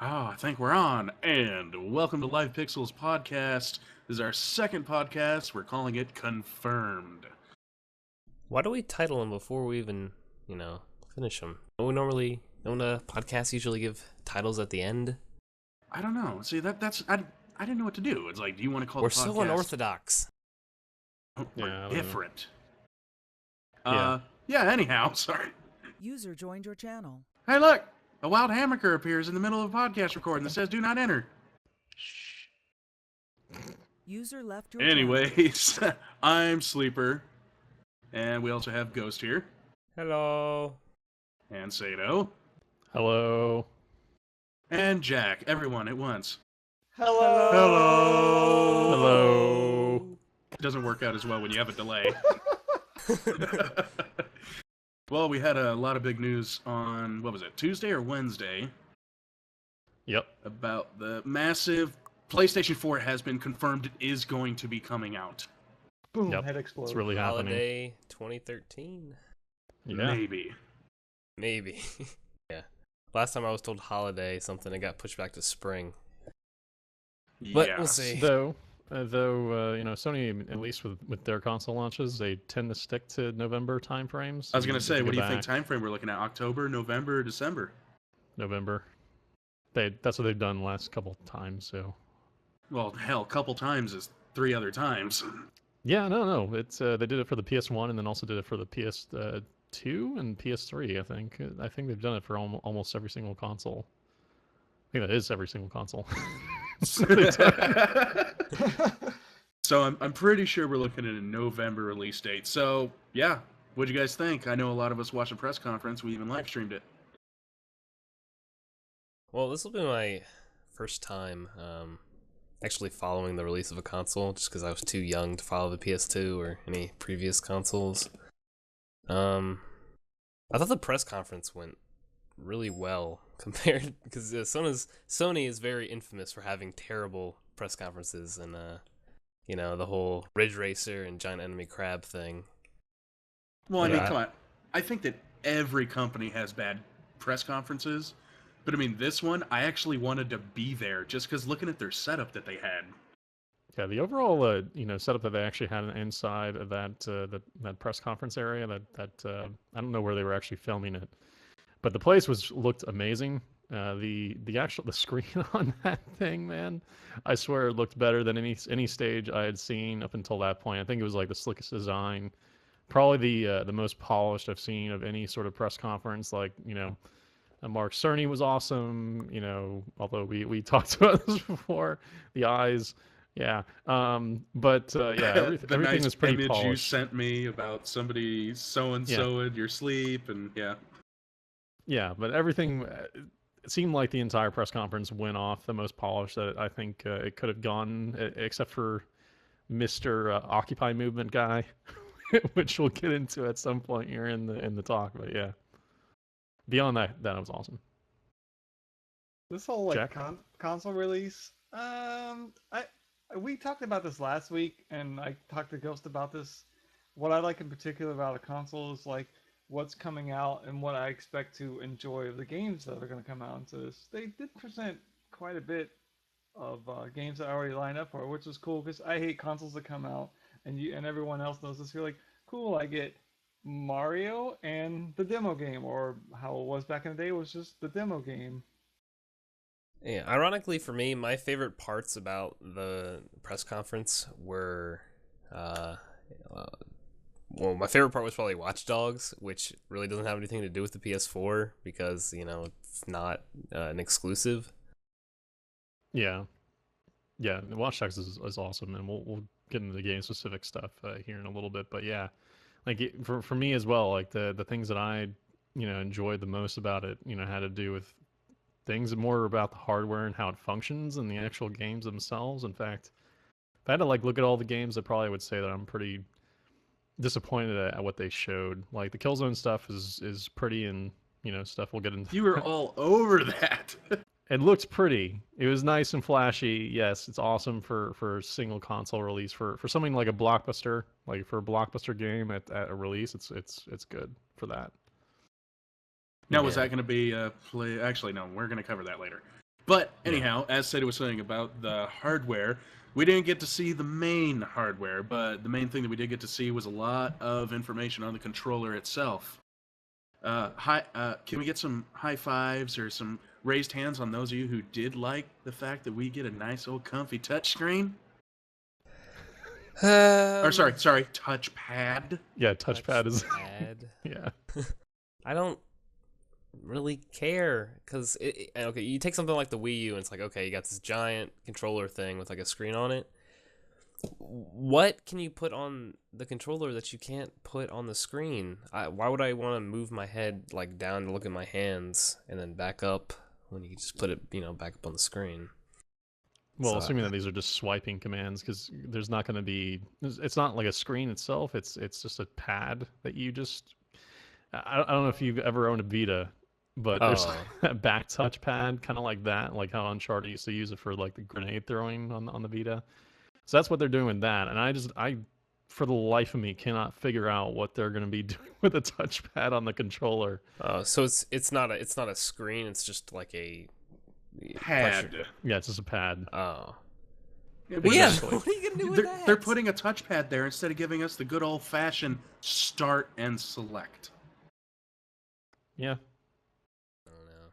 I think we're on. And welcome to Live Pixels Podcast. This is our second podcast. We're calling it Confirmed. Why do we title them before we even, finish them? Don't podcasts usually give titles at the end? I don't know. See, I didn't know what to do. It's like, do you want to call We're the podcast? so unorthodox. We're different. Yeah. Anyhow, sorry. User joined your channel. Hey, look! A wild hammocker appears in the middle of a podcast recording that says do not enter. User left your Anyways, I'm Sleeper. And we also have Ghost here. Hello. And Sato. Hello. And Jack. Everyone at once. Hello. Hello. Hello. It doesn't work out as well when you have a delay. Well, we had a lot of big news on, what was it, Tuesday or Wednesday? Yep. About the massive PlayStation 4 has been confirmed it is going to be coming out. Boom, Yep. head explodes. It's really happening. Holiday 2013? Yeah. Maybe. Yeah. Last time I was told holiday something, it got pushed back to spring. But Yeah. we'll see. Though, Sony, at least with their console launches, they tend to stick to November timeframes. I was going to say, what do you think back. time frame we're looking at? October, November, December? November. That's what they've done the last couple times, so. Well, hell, couple times is 3 other times. Yeah, no. It's they did it for the PS1 and then also did it for the PS2 and PS3, I think. I think they've done it for almost every single console. I think that is every single console. So I'm pretty sure we're looking at a November release date. So, yeah, what'd you guys think? I know a lot of us watched the press conference. We even live streamed it. Well, this will be my first time actually following the release of a console, just because I was too young to follow the PS2 or any previous consoles. I thought the press conference went really well compared, because Sony is very infamous for having terrible press conferences, and the whole Ridge Racer and Giant Enemy Crab thing. Well, I mean, come on. I think that every company has bad press conferences. But I mean, this one, I actually wanted to be there just because looking at their setup that they had. Yeah, the overall setup that they actually had inside of that press conference area, that I don't know where they were actually filming it, but the place looked amazing. The screen on that thing, man, I swear it looked better than any stage I had seen up until that point. I think it was like the slickest design, probably the most polished I've seen of any sort of press conference. Like, Mark Cerny was awesome, although we talked about this before. The eyes, yeah. But everything nice was pretty image polished. you sent me about somebody so-and-so in your sleep, and yeah. Yeah, but everything, it seemed like the entire press conference went off the most polished that I think it could have gone, except for Mr. Occupy Movement guy, which we'll get into at some point here in the talk, but yeah. Beyond that was awesome. This whole Jack? console release, we talked about this last week, and I talked to Ghost about this. What I like in particular about a console is like what's coming out and what I expect to enjoy of the games that are going to come out into this. They did present quite a bit of games that I already lined up for, which was cool because I hate consoles that come out and everyone else knows this. You're like, cool, I get Mario and the demo game, or how it was back in the day was just the demo game. Yeah, ironically for me, my favorite parts about the press conference were, my favorite part was probably Watch Dogs, which really doesn't have anything to do with the PS4 because, it's not an exclusive. Yeah. Yeah, the Watch Dogs is awesome, and we'll get into the game-specific stuff here in a little bit, but yeah. Like for me as well, like the things that I enjoyed the most about it, had to do with things more about the hardware and how it functions and the actual games themselves. In fact, if I had to look at all the games, I probably would say that I'm pretty disappointed at what they showed. Like the Killzone stuff is pretty, and stuff we'll get into. You were all over that. It looked pretty. It was nice and flashy. Yes, it's awesome for a single console release. For something like a blockbuster, like for a blockbuster game at a release, it's good for that. Now, was that going to be play? Actually, no, we're going to cover that later. But Yeah. anyhow, as Seda was saying about the hardware, we didn't get to see the main hardware, but the main thing that we did get to see was a lot of information on the controller itself. Can we get some high fives or some raised hands on those of you who did like the fact that we get a nice old comfy touchscreen? Or sorry, touchpad. Yeah, touchpad is. Touchpad. Yeah. I don't really care because okay, you take something like the Wii U and it's like, okay, you got this giant controller thing with like a screen on it. What can you put on the controller that you can't put on the screen? Why would I want to move my head like down to look at my hands and then back up when you can just put it, back up on the screen? Well, So- assuming that these are just swiping commands, because there's not going to be. It's not like a screen itself. It's just a pad that you just. I don't know if you've ever owned a Vita, but there's Oh. a back touch pad, kind of like that, like how Uncharted used to use it for like the grenade throwing on the Vita. So that's what they're doing with that, and I for the life of me cannot figure out what they're going to be doing with a touchpad on the controller. So it's not a screen. It's just like a Pad. pressure- Yeah, it's just a pad. Oh. Because Yeah. Exactly. What are you gonna do with they're, that? they're putting a touchpad there instead of giving us the good old-fashioned start and select. Yeah, I don't know.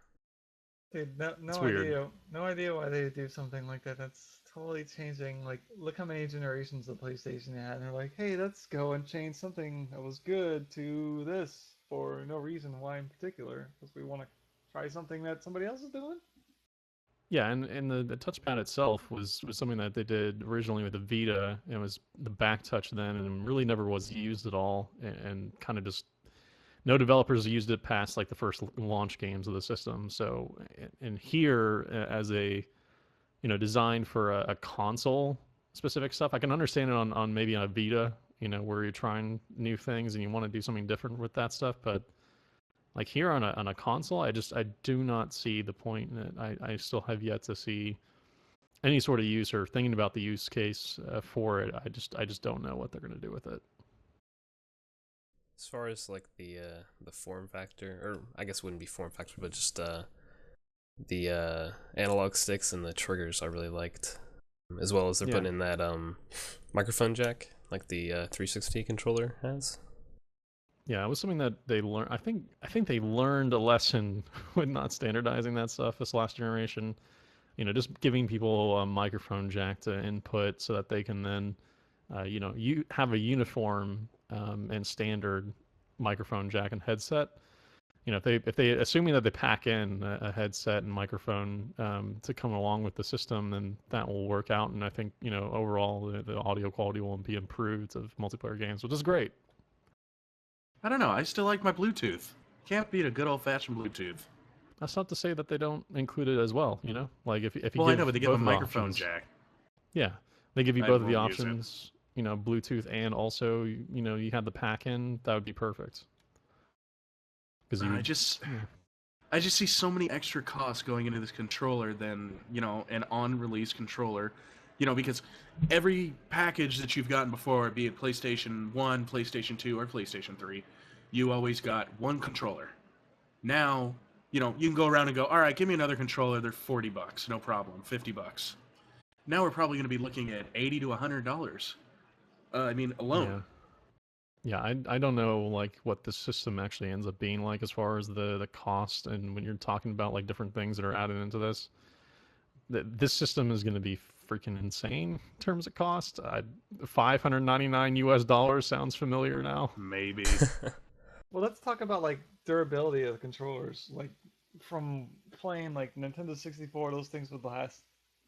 Dude, no It's weird. idea. No idea why they would do something like that. That's totally changing. Like, look how many generations of PlayStation they had, and they're like, "Hey, let's go and change something that was good to this for no reason. Why in particular? Because we want to try something that somebody else is doing." yeah, and the touchpad itself was something that they did originally with the Vita. It was the back touch then, and really never was used at all, and kind of just no developers used it past like the first launch games of the system. So, and here as a designed for a console specific stuff, I can understand it on maybe on a Vita, where you're trying new things and you want to do something different with that stuff. But like here on a console, I do not see the point. That I still have yet to see any sort of use or thinking about the use case for it. I just don't know what they're going to do with it. As far as like the form factor, or I guess it wouldn't be form factor, but just the analog sticks and the triggers, I really liked, as well as they're Yeah. putting in that microphone jack like the 360 controller has. Yeah, it was something that they learned. I think they learned a lesson with not standardizing that stuff this last generation. Just giving people a microphone jack to input so that they can then, you have a uniform and standard microphone jack and headset. If they assuming that they pack in a headset and microphone to come along with the system, then that will work out. And I think overall the audio quality will be improved of multiplayer games, which is great. I don't know. I still like my Bluetooth. Can't beat a good old-fashioned Bluetooth. That's not to say that they don't include it as well. Like if you Well, I give know, but they give a both the microphone options- jack. Yeah, they give you I both of the won't use it. options. Bluetooth and also you had the pack in. That would be perfect. Because I just see so many extra costs going into this controller than an on-release controller. Because every package that you've gotten before, be it PlayStation 1, PlayStation 2, or PlayStation 3, you always got one controller. Now, you can go around and go, all right, give me another controller. They're $40, no problem, $50. Now we're probably going to be looking at $80 to $100. Alone. Yeah, I don't know like what the system actually ends up being like as far as the cost, and when you're talking about like different things that are added into this, this system is going to be freaking insane in terms of cost. $599 sounds familiar now. Maybe. Well, let's talk about like durability of the controllers. Like from playing like Nintendo 64, those things would last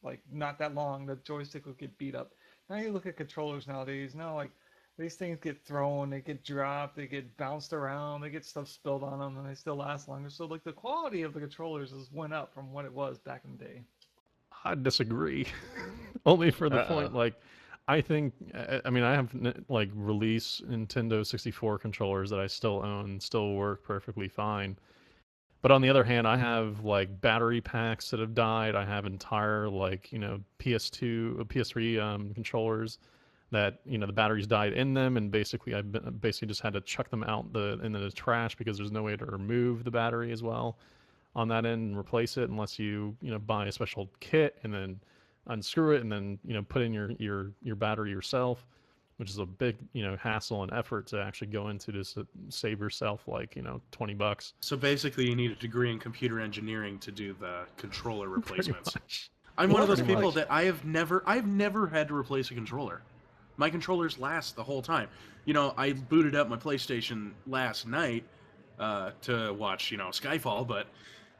like not that long. The joystick would get beat up. Now you look at controllers nowadays. Now like these things get thrown, they get dropped, they get bounced around, they get stuff spilled on them, and they still last longer. So like the quality of the controllers has went up from what it was back in the day. I disagree. Only for the point, like, I think, I have like release Nintendo 64 controllers that I still own, still work perfectly fine. But on the other hand, I have like battery packs that have died. I have entire like PS2, PS3 controllers that the batteries died in them, and basically I basically just had to chuck them out into the trash because there's no way to remove the battery as well on that end and replace it unless you buy a special kit and then unscrew it and then put in your battery yourself, which is a big hassle and effort to actually go into to save yourself like $20. So basically, you need a degree in computer engineering to do the controller Pretty replacements. much. I'm one of those Pretty people much. that I've never had to replace a controller. My controllers last the whole time. I booted up my PlayStation last night to watch, Skyfall, but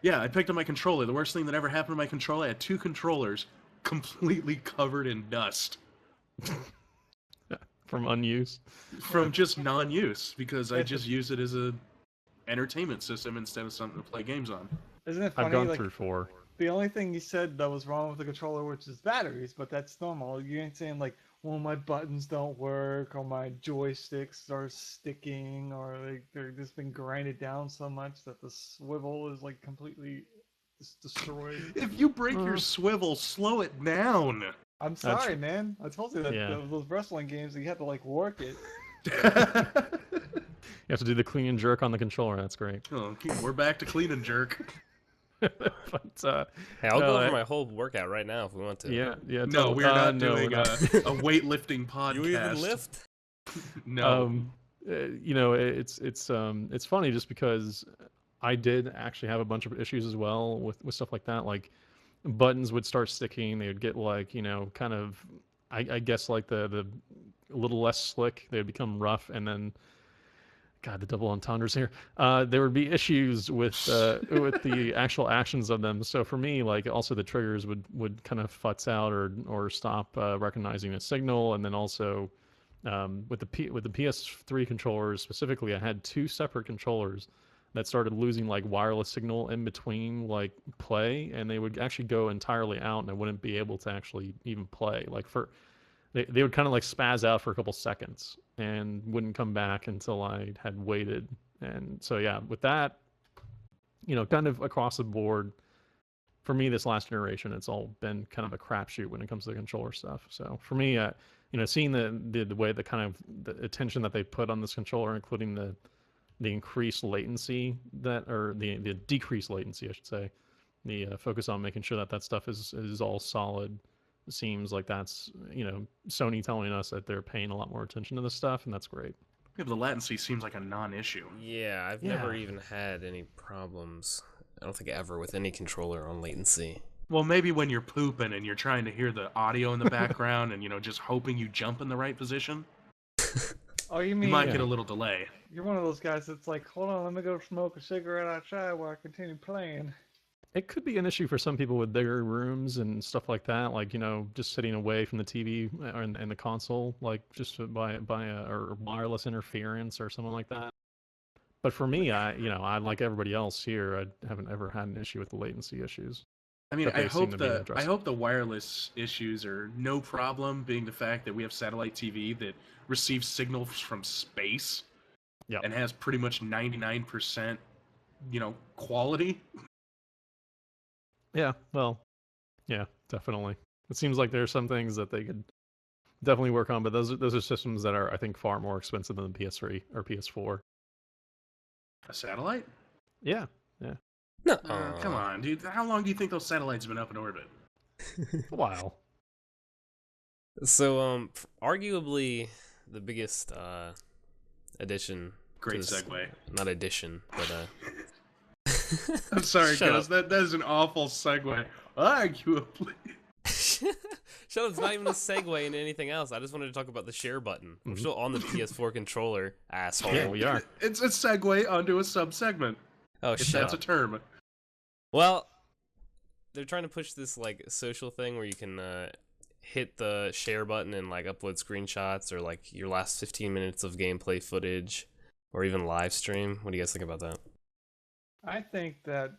yeah, I picked up my controller. The worst thing that ever happened to my controller, I had 2 controllers completely covered in dust From unused. from just non-use because I just use it as a entertainment system instead of something to play games on. Isn't it I've funny? gone Like, through 4. the only thing you said that was wrong with the controller, which is batteries, but that's normal. You ain't saying like, well, my buttons don't work, or my joysticks are sticking, or they're just been grinded down so much that the swivel is like completely destroyed. If you break your swivel, slow it down. I'm That's- sorry, man. I told you that Yeah. those wrestling games, you have to like work it. You have to do the clean and jerk on the controller. That's great. Oh, we're back to clean and jerk. But Hey, I'll No, go over I- my whole workout right now if we want to. yeah. No, totally. we're not No, we're doing not. a weightlifting podcast. You even lift? No. It's funny just because I did actually have a bunch of issues as well with stuff like that. Like buttons would start sticking. They would get like kind of I guess like the a little less slick. They would become rough, and then God, the double entendres here. There would be issues with the actual actions of them. So for me, like also the triggers would kind of futz out or stop recognizing a signal, and then also with the PS3 controllers specifically, I had 2 separate controllers that started losing like wireless signal in between like play, and they would actually go entirely out, and I wouldn't be able to actually even play. Like they would kind of like spaz out for a couple seconds and wouldn't come back until I had waited. And so yeah, with that, kind of across the board, for me this last generation, it's all been kind of a crapshoot when it comes to the controller stuff. So for me, seeing the way the kind of the attention that they put on this controller, including the increased latency or the decreased latency, I should say, the focus on making sure that stuff is all solid. Seems like that's Sony telling us that they're paying a lot more attention to this stuff, and that's great. Yeah, the latency seems like a non-issue. Yeah, I've never even had any problems. I don't think ever with any controller on latency. Well, maybe when you're pooping and you're trying to hear the audio in the background and just hoping you jump in the right position, Oh, you you mean might get a little delay. you're one of those guys that's like, hold on, let me go smoke a cigarette outside while I continue playing. It could be an issue for some people with bigger rooms and stuff like that, like just sitting away from the TV and the console, like just by or wireless interference or something like that. But for me, I like everybody else here, I haven't ever had an issue with the latency issues. I mean, But they I seem hope to be the addressing. wireless issues are no problem, being the fact that we have satellite TV that receives signals from space, Yep. and has pretty much 99%, quality. Yeah, well, yeah, definitely. It seems like there's some things that they could definitely work on, but those are systems that are, I think, far more expensive than the PS3 or PS4. A satellite? Yeah. No, Come on, dude. How long do you think those satellites have been up in orbit? A while. So, arguably the biggest addition. Great to this- segue. Not addition, but I'm sorry, Shut guys. up. That is an awful segue. Arguably. Shut up, it's not even a segue into anything else. I just wanted to talk about the share button. We're still on the PS4 controller, asshole. Yeah, we are. It's a segue onto a sub-segment, Oh, if shut that's up. a term. Well, they're trying to push this like social thing where you can hit the share button and like upload screenshots or like your last 15 minutes of gameplay footage or even live stream. What do you guys think about that? I think that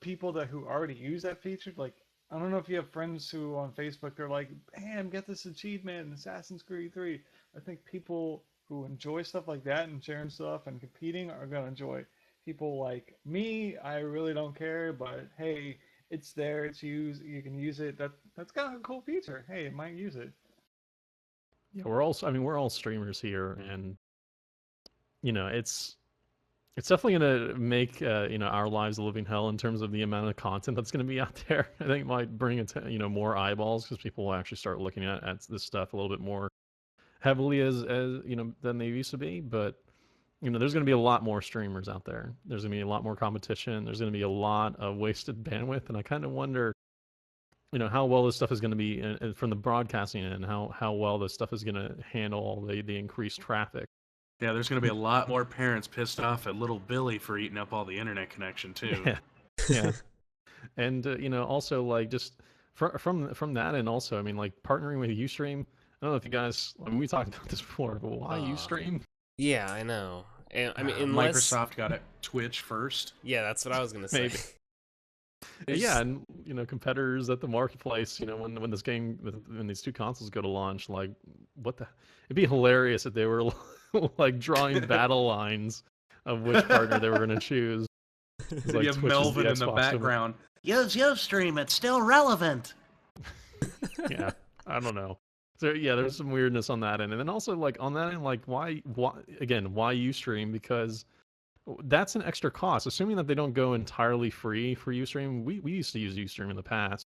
people who already use that feature, like, I don't know if you have friends who on Facebook are like, "Bam, get this achievement in Assassin's Creed 3." I think people who enjoy stuff like that and sharing stuff and competing are gonna enjoy it. People like me, I really don't care, but hey, it's there, it's used, you can use it. That's kind of a cool feature. Hey, I might use it. Yeah, we're all streamers here, and it's It's definitely going to make our lives a living hell in terms of the amount of content that's going to be out there. I think it might bring it to, more eyeballs because people will actually start looking at this stuff a little bit more heavily as than they used to be. But there's going to be a lot more streamers out there. There's going to be a lot more competition. There's going to be a lot of wasted bandwidth, and I kind of wonder, how well this stuff is going to be from the broadcasting end, how well this stuff is going to handle all the increased traffic. Yeah, there's going to be a lot more parents pissed off at little Billy for eating up all the internet connection too. Yeah. And also like just from that, and also I mean like partnering with Ustream. I don't know if you guys, I mean, we talked about this before, but why Ustream? Yeah, I know. And I mean, unless Microsoft got it Twitch first. Yeah, that's what I was gonna say. Maybe. Yeah, and competitors at the marketplace. When this game, when these two consoles go to launch, like what the? It'd be hilarious if they were like drawing battle lines of which partner they were going to choose. Like you have Melvin in the background. Use Ustream, it's still relevant. Yeah, I don't know. So yeah, there's some weirdness on that end, and then also like on that end, like why Ustream? Because that's an extra cost. Assuming that they don't go entirely free for Ustream, we used to use Ustream in the past,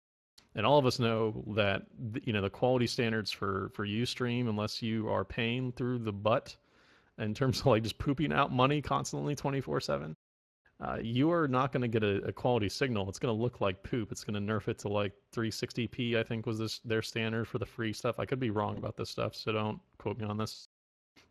and all of us know that the quality standards for Ustream, unless you are paying through the butt, in terms of like just pooping out money constantly 24/7, you are not going to get a quality signal. It's going to look like poop. It's going to nerf it to like 360p, I think was their standard for the free stuff. I could be wrong about this stuff, so don't quote me on this.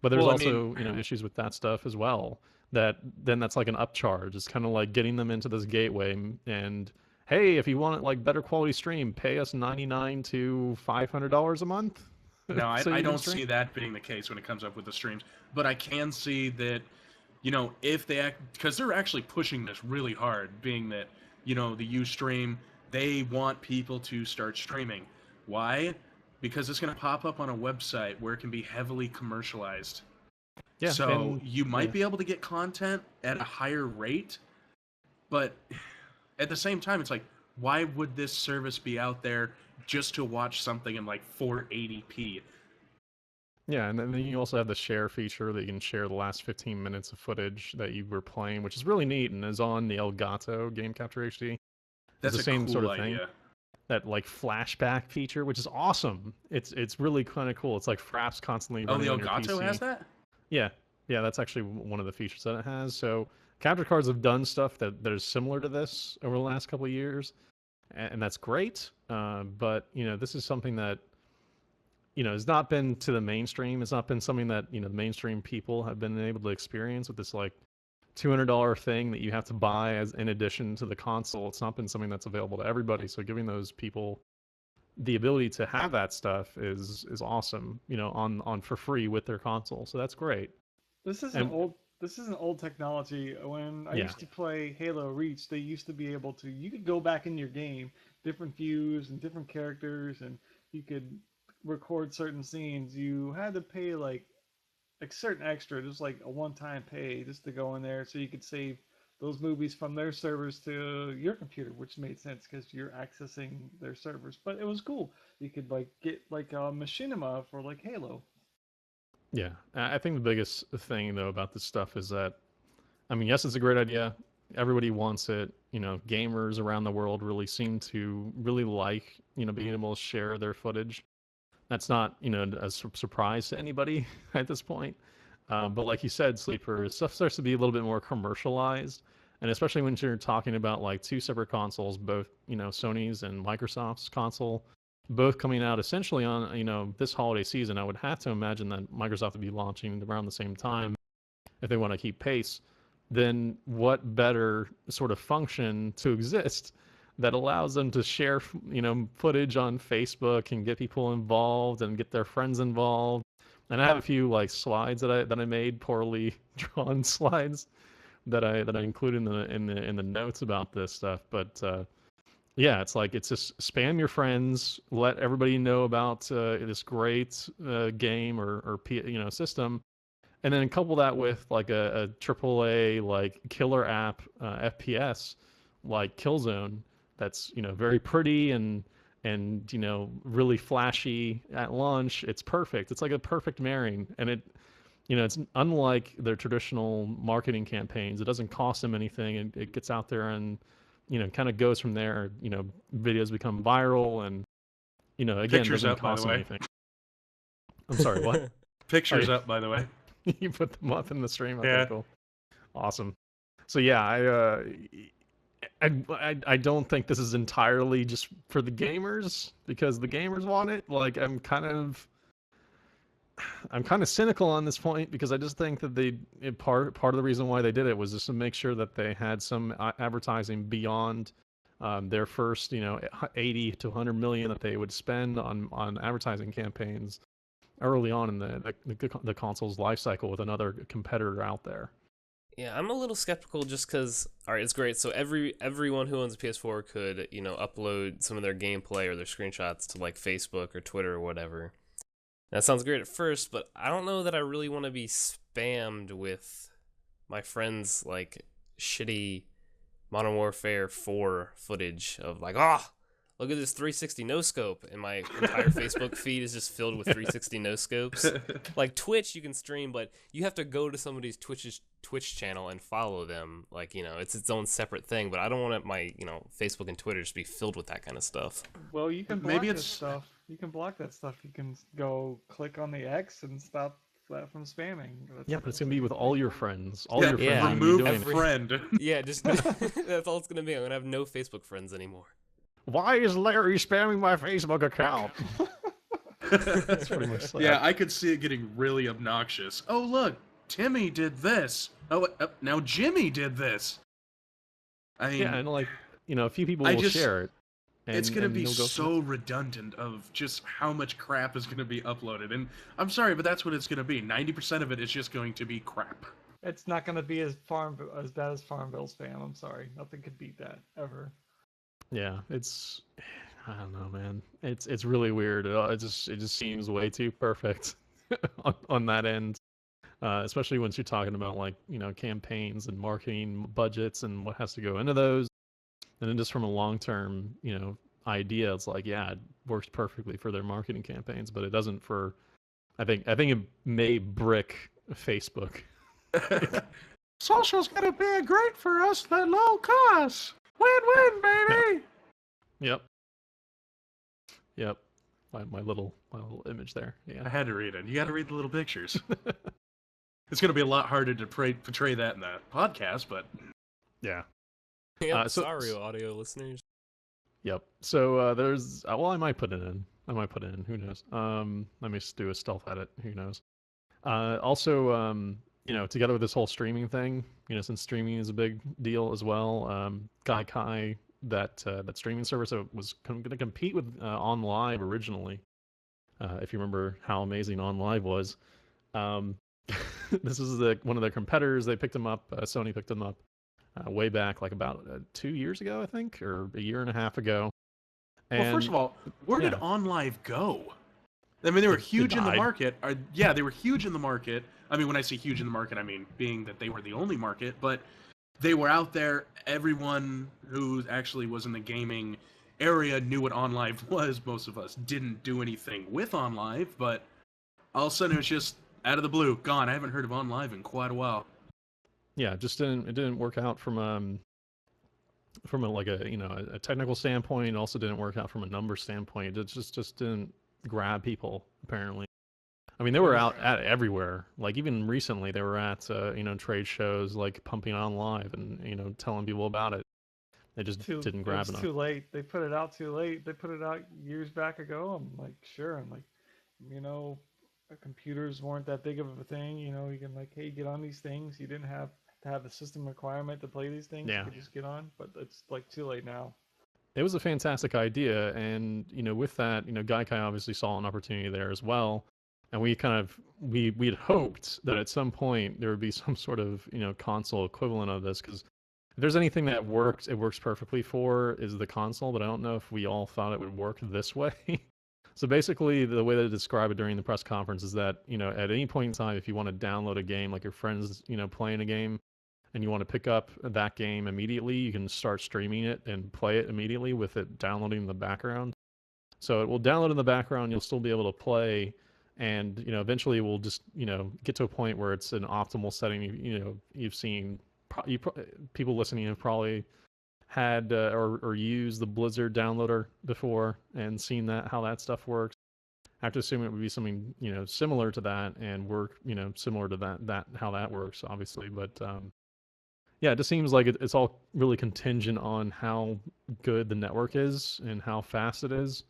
But there's also issues with that stuff as well. That's like an upcharge. It's kind of like getting them into this gateway and hey, if you want like better quality stream, pay us $99 to $500 a month. No, I don't see that being the case when it comes up with the streams. But I can see that, if they act, because they're actually pushing this really hard, being that, the Ustream, they want people to start streaming. Why? Because it's going to pop up on a website where it can be heavily commercialized. Yeah, so you might be able to get content at a higher rate, but at the same time, it's like, why would this service be out there just to watch something in like 480p? Yeah, and then you also have the share feature that you can share the last 15 minutes of footage that you were playing, which is really neat and is on the Elgato Game Capture HD. That's the same cool sort of idea. thing. That like flashback feature, which is awesome. It's really kind of cool. It's like Fraps constantly running on your PC. Oh, the Elgato has that? Yeah, that's actually one of the features that it has. So capture cards have done stuff that is similar to this over the last couple of years, and that's great. But this is something that has not been to the mainstream. It's not been something that the mainstream people have been able to experience with this like $200 thing that you have to buy as in addition to the console. It's not been something that's available to everybody. So giving those people the ability to have that stuff is awesome. On for free with their console. So that's great. This is an old technology. When I used to play Halo Reach, they used to be able to. You could go back in your game, different views and different characters, and you could record certain scenes. You had to pay like certain extra, just like a one-time pay, just to go in there, so you could save those movies from their servers to your computer, which made sense because you're accessing their servers. But it was cool. You could like get like a machinima for like Halo. Yeah, I think the biggest thing though about this stuff is that, I mean, yes, it's a great idea. Everybody wants it. Gamers around the world really seem to really like being able to share their footage. That's not a surprise to anybody at this point. But like you said, Sleeper, stuff starts to be a little bit more commercialized, and especially when you're talking about like two separate consoles, both Sony's and Microsoft's console, both coming out essentially on this holiday season. I would have to imagine that Microsoft would be launching around the same time if they want to keep pace. Then what better sort of function to exist that allows them to share footage on Facebook and get people involved and get their friends involved. And I have a few like slides that I made, poorly drawn slides that I include in the notes about this stuff. But yeah, it's just spam your friends, let everybody know about this great game or system, and then couple that with like a AAA like killer app FPS like Killzone that's very pretty and really flashy at launch. It's perfect. It's like a perfect marrying, and you know, it's unlike their traditional marketing campaigns. It doesn't cost them anything, and it gets out there and, you know, kind of goes from there. You know, videos become viral, and, you know, again, Pictures doesn't up, by cost the them way. anything. I'm sorry, what? Pictures yeah. up, by the way. You put them up in the stream. Okay, Yeah. cool, awesome. So yeah, I don't think this is entirely just for the gamers because the gamers want it. Like I'm kind of cynical on this point because I just think that part of the reason why they did it was just to make sure that they had some advertising beyond their first, you know, 80 to 100 million that they would spend on advertising campaigns early on in the console's life cycle with another competitor out there. Yeah, I'm a little skeptical just because, all right, it's great. So everyone who owns a PS4 could, you know, upload some of their gameplay or their screenshots to like Facebook or Twitter or whatever. That sounds great at first, but I don't know that I really want to be spammed with my friends' like shitty Modern Warfare 4 footage of like, look at this 360 no scope, and my entire Facebook feed is just filled with 360 no scopes. Like Twitch, you can stream, but you have to go to somebody's Twitch channel and follow them. Like, you know, it's its own separate thing. But I don't want my, you know, Facebook and Twitter just be filled with that kind of stuff. Well, you can block Maybe that it's- stuff. You can block that stuff. You can go click on the X and stop that from spamming. Yeah, but it's gonna be with all your friends. All Yeah, your friends yeah. are gonna be remove doing a it. friend. Yeah, just that's all it's gonna be. I'm gonna have no Facebook friends anymore. Why is Larry spamming my Facebook account? That's pretty much that. Yeah, I could see it getting really obnoxious. Oh, look, Timmy did this. Oh, now Jimmy did this. I mean, Yeah, and like, you know, a few people I will just- share it. it's going to be they'll go so redundant of just how much crap is going to be uploaded. And I'm sorry, but that's what it's going to be. 90% of it is just going to be crap. It's not going to be as bad as Farmville spam. I'm sorry, nothing could beat that ever. Yeah, it's, I don't know, man. It's really weird. It just seems way too perfect on that end. Especially once you're talking about like, you know, campaigns and marketing budgets and what has to go into those. And then just from a long-term, you know, idea, it's like, yeah, it works perfectly for their marketing campaigns, but it doesn't for, I think it may brick Facebook. Social's going to be great for us at low cost. Win-win, baby. Yep. My little image there. I Yeah. had to read it. You got to read the little pictures. It's going to be a lot harder to portray that in the podcast, but Yeah. Yep, so- sorry, audio listeners. Yep. So there's well, I might put it in. Who knows? Let me just do a stealth edit. Who knows? Also, you know, together with this whole streaming thing, you know, since streaming is a big deal as well, Gaikai, that streaming service that was going to compete with OnLive originally. If you remember how amazing OnLive was, this is one of their competitors. They picked them up. Sony picked them up. Way back, like about 2 years ago, I think, or a year and a half ago. And, well, first of all, where did yeah. OnLive go? I mean, they were It huge in the died. market. Yeah, they were huge in the market. I mean, when I say huge in the market, I mean being that they were the only market, but they were out there. Everyone who actually was in the gaming area knew what OnLive was. Most of us didn't do anything with OnLive, but all of a sudden it was just out of the blue, gone. I haven't heard of OnLive in quite a while. yeah, it didn't work out from a technical standpoint. It also didn't work out from a number standpoint. It just didn't grab people apparently. I mean, they were out at everywhere. Like even recently, they were at trade shows like pumping OnLive and, you know, telling people about it. They just didn't grab It was enough. too late. They put it out too late. They put it out years back ago. I'm like, sure. I'm like, you know, computers weren't that big of a thing. You know, you can like, hey, get on these things. You didn't have to have the system requirement to play these things. Yeah. You could just get on, but it's like too late now. It was a fantastic idea, and you know, with that, you know, Gaikai obviously saw an opportunity there as well, and we had hoped that at some point there would be some sort of, you know, console equivalent of this, because if there's anything that works perfectly for is the console, but I don't know if we all thought it would work this way. So basically, the way they describe it during the press conference is that, you know, at any point in time, if you want to download a game, like your friends, you know, playing a game, and you want to pick up that game immediately, you can start streaming it and play it immediately with it downloading in the background. So it will download in the background. You'll still be able to play, and eventually we'll just get to a point where it's an optimal setting. You've seen people listening have probably had or used the Blizzard downloader before and seen how that stuff works. I have to assume it would be something similar to that and work similar to that how that works, obviously. But yeah, it just seems like it's all really contingent on how good the network is and how fast it is.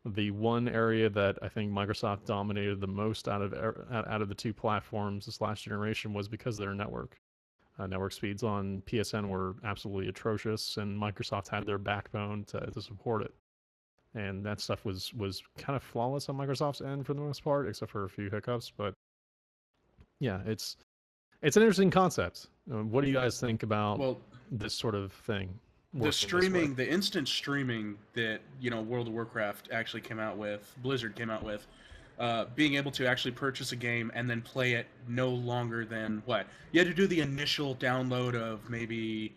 The one area that I think Microsoft dominated the most out of the two platforms this last generation was because of their network. Network speeds on PSN were absolutely atrocious, and Microsoft had their backbone to support it. And that stuff was kind of flawless on Microsoft's end for the most part, except for a few hiccups. But yeah, it's an interesting concept. What do you guys think about this sort of thing? The streaming, the instant streaming that World of Warcraft actually came out with, Blizzard came out with, being able to actually purchase a game and then play it no longer than what? You had to do the initial download of maybe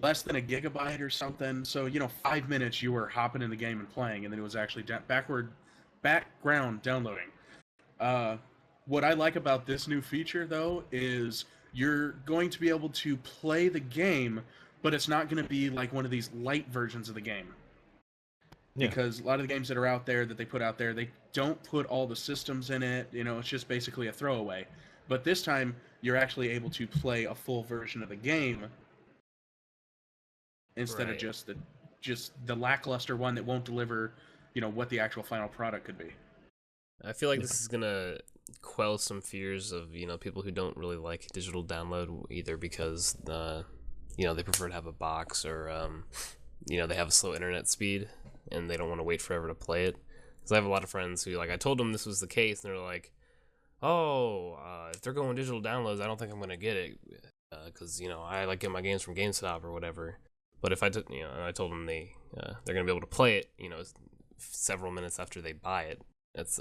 less than a gigabyte or something. So 5 minutes you were hopping in the game and playing, and then it was actually background downloading. What I like about this new feature though is you're going to be able to play the game, but it's not going to be like one of these light versions of the game. Yeah. Because a lot of the games that are out there that they put out there, they don't put all the systems in it. It's just basically a throwaway. But this time, you're actually able to play a full version of the game instead of just the lackluster one that won't deliver, what the actual final product could be. I feel like this is gonna quell some fears of people who don't really like digital download, either because they prefer to have a box, or they have a slow internet speed and they don't want to wait forever to play it. Because I have a lot of friends who, I told them this was the case, and they're like, if they're going digital downloads, I don't think I'm gonna get it, because I like get my games from GameStop or whatever. But if I told them they're gonna be able to play it, several minutes after they buy it. It's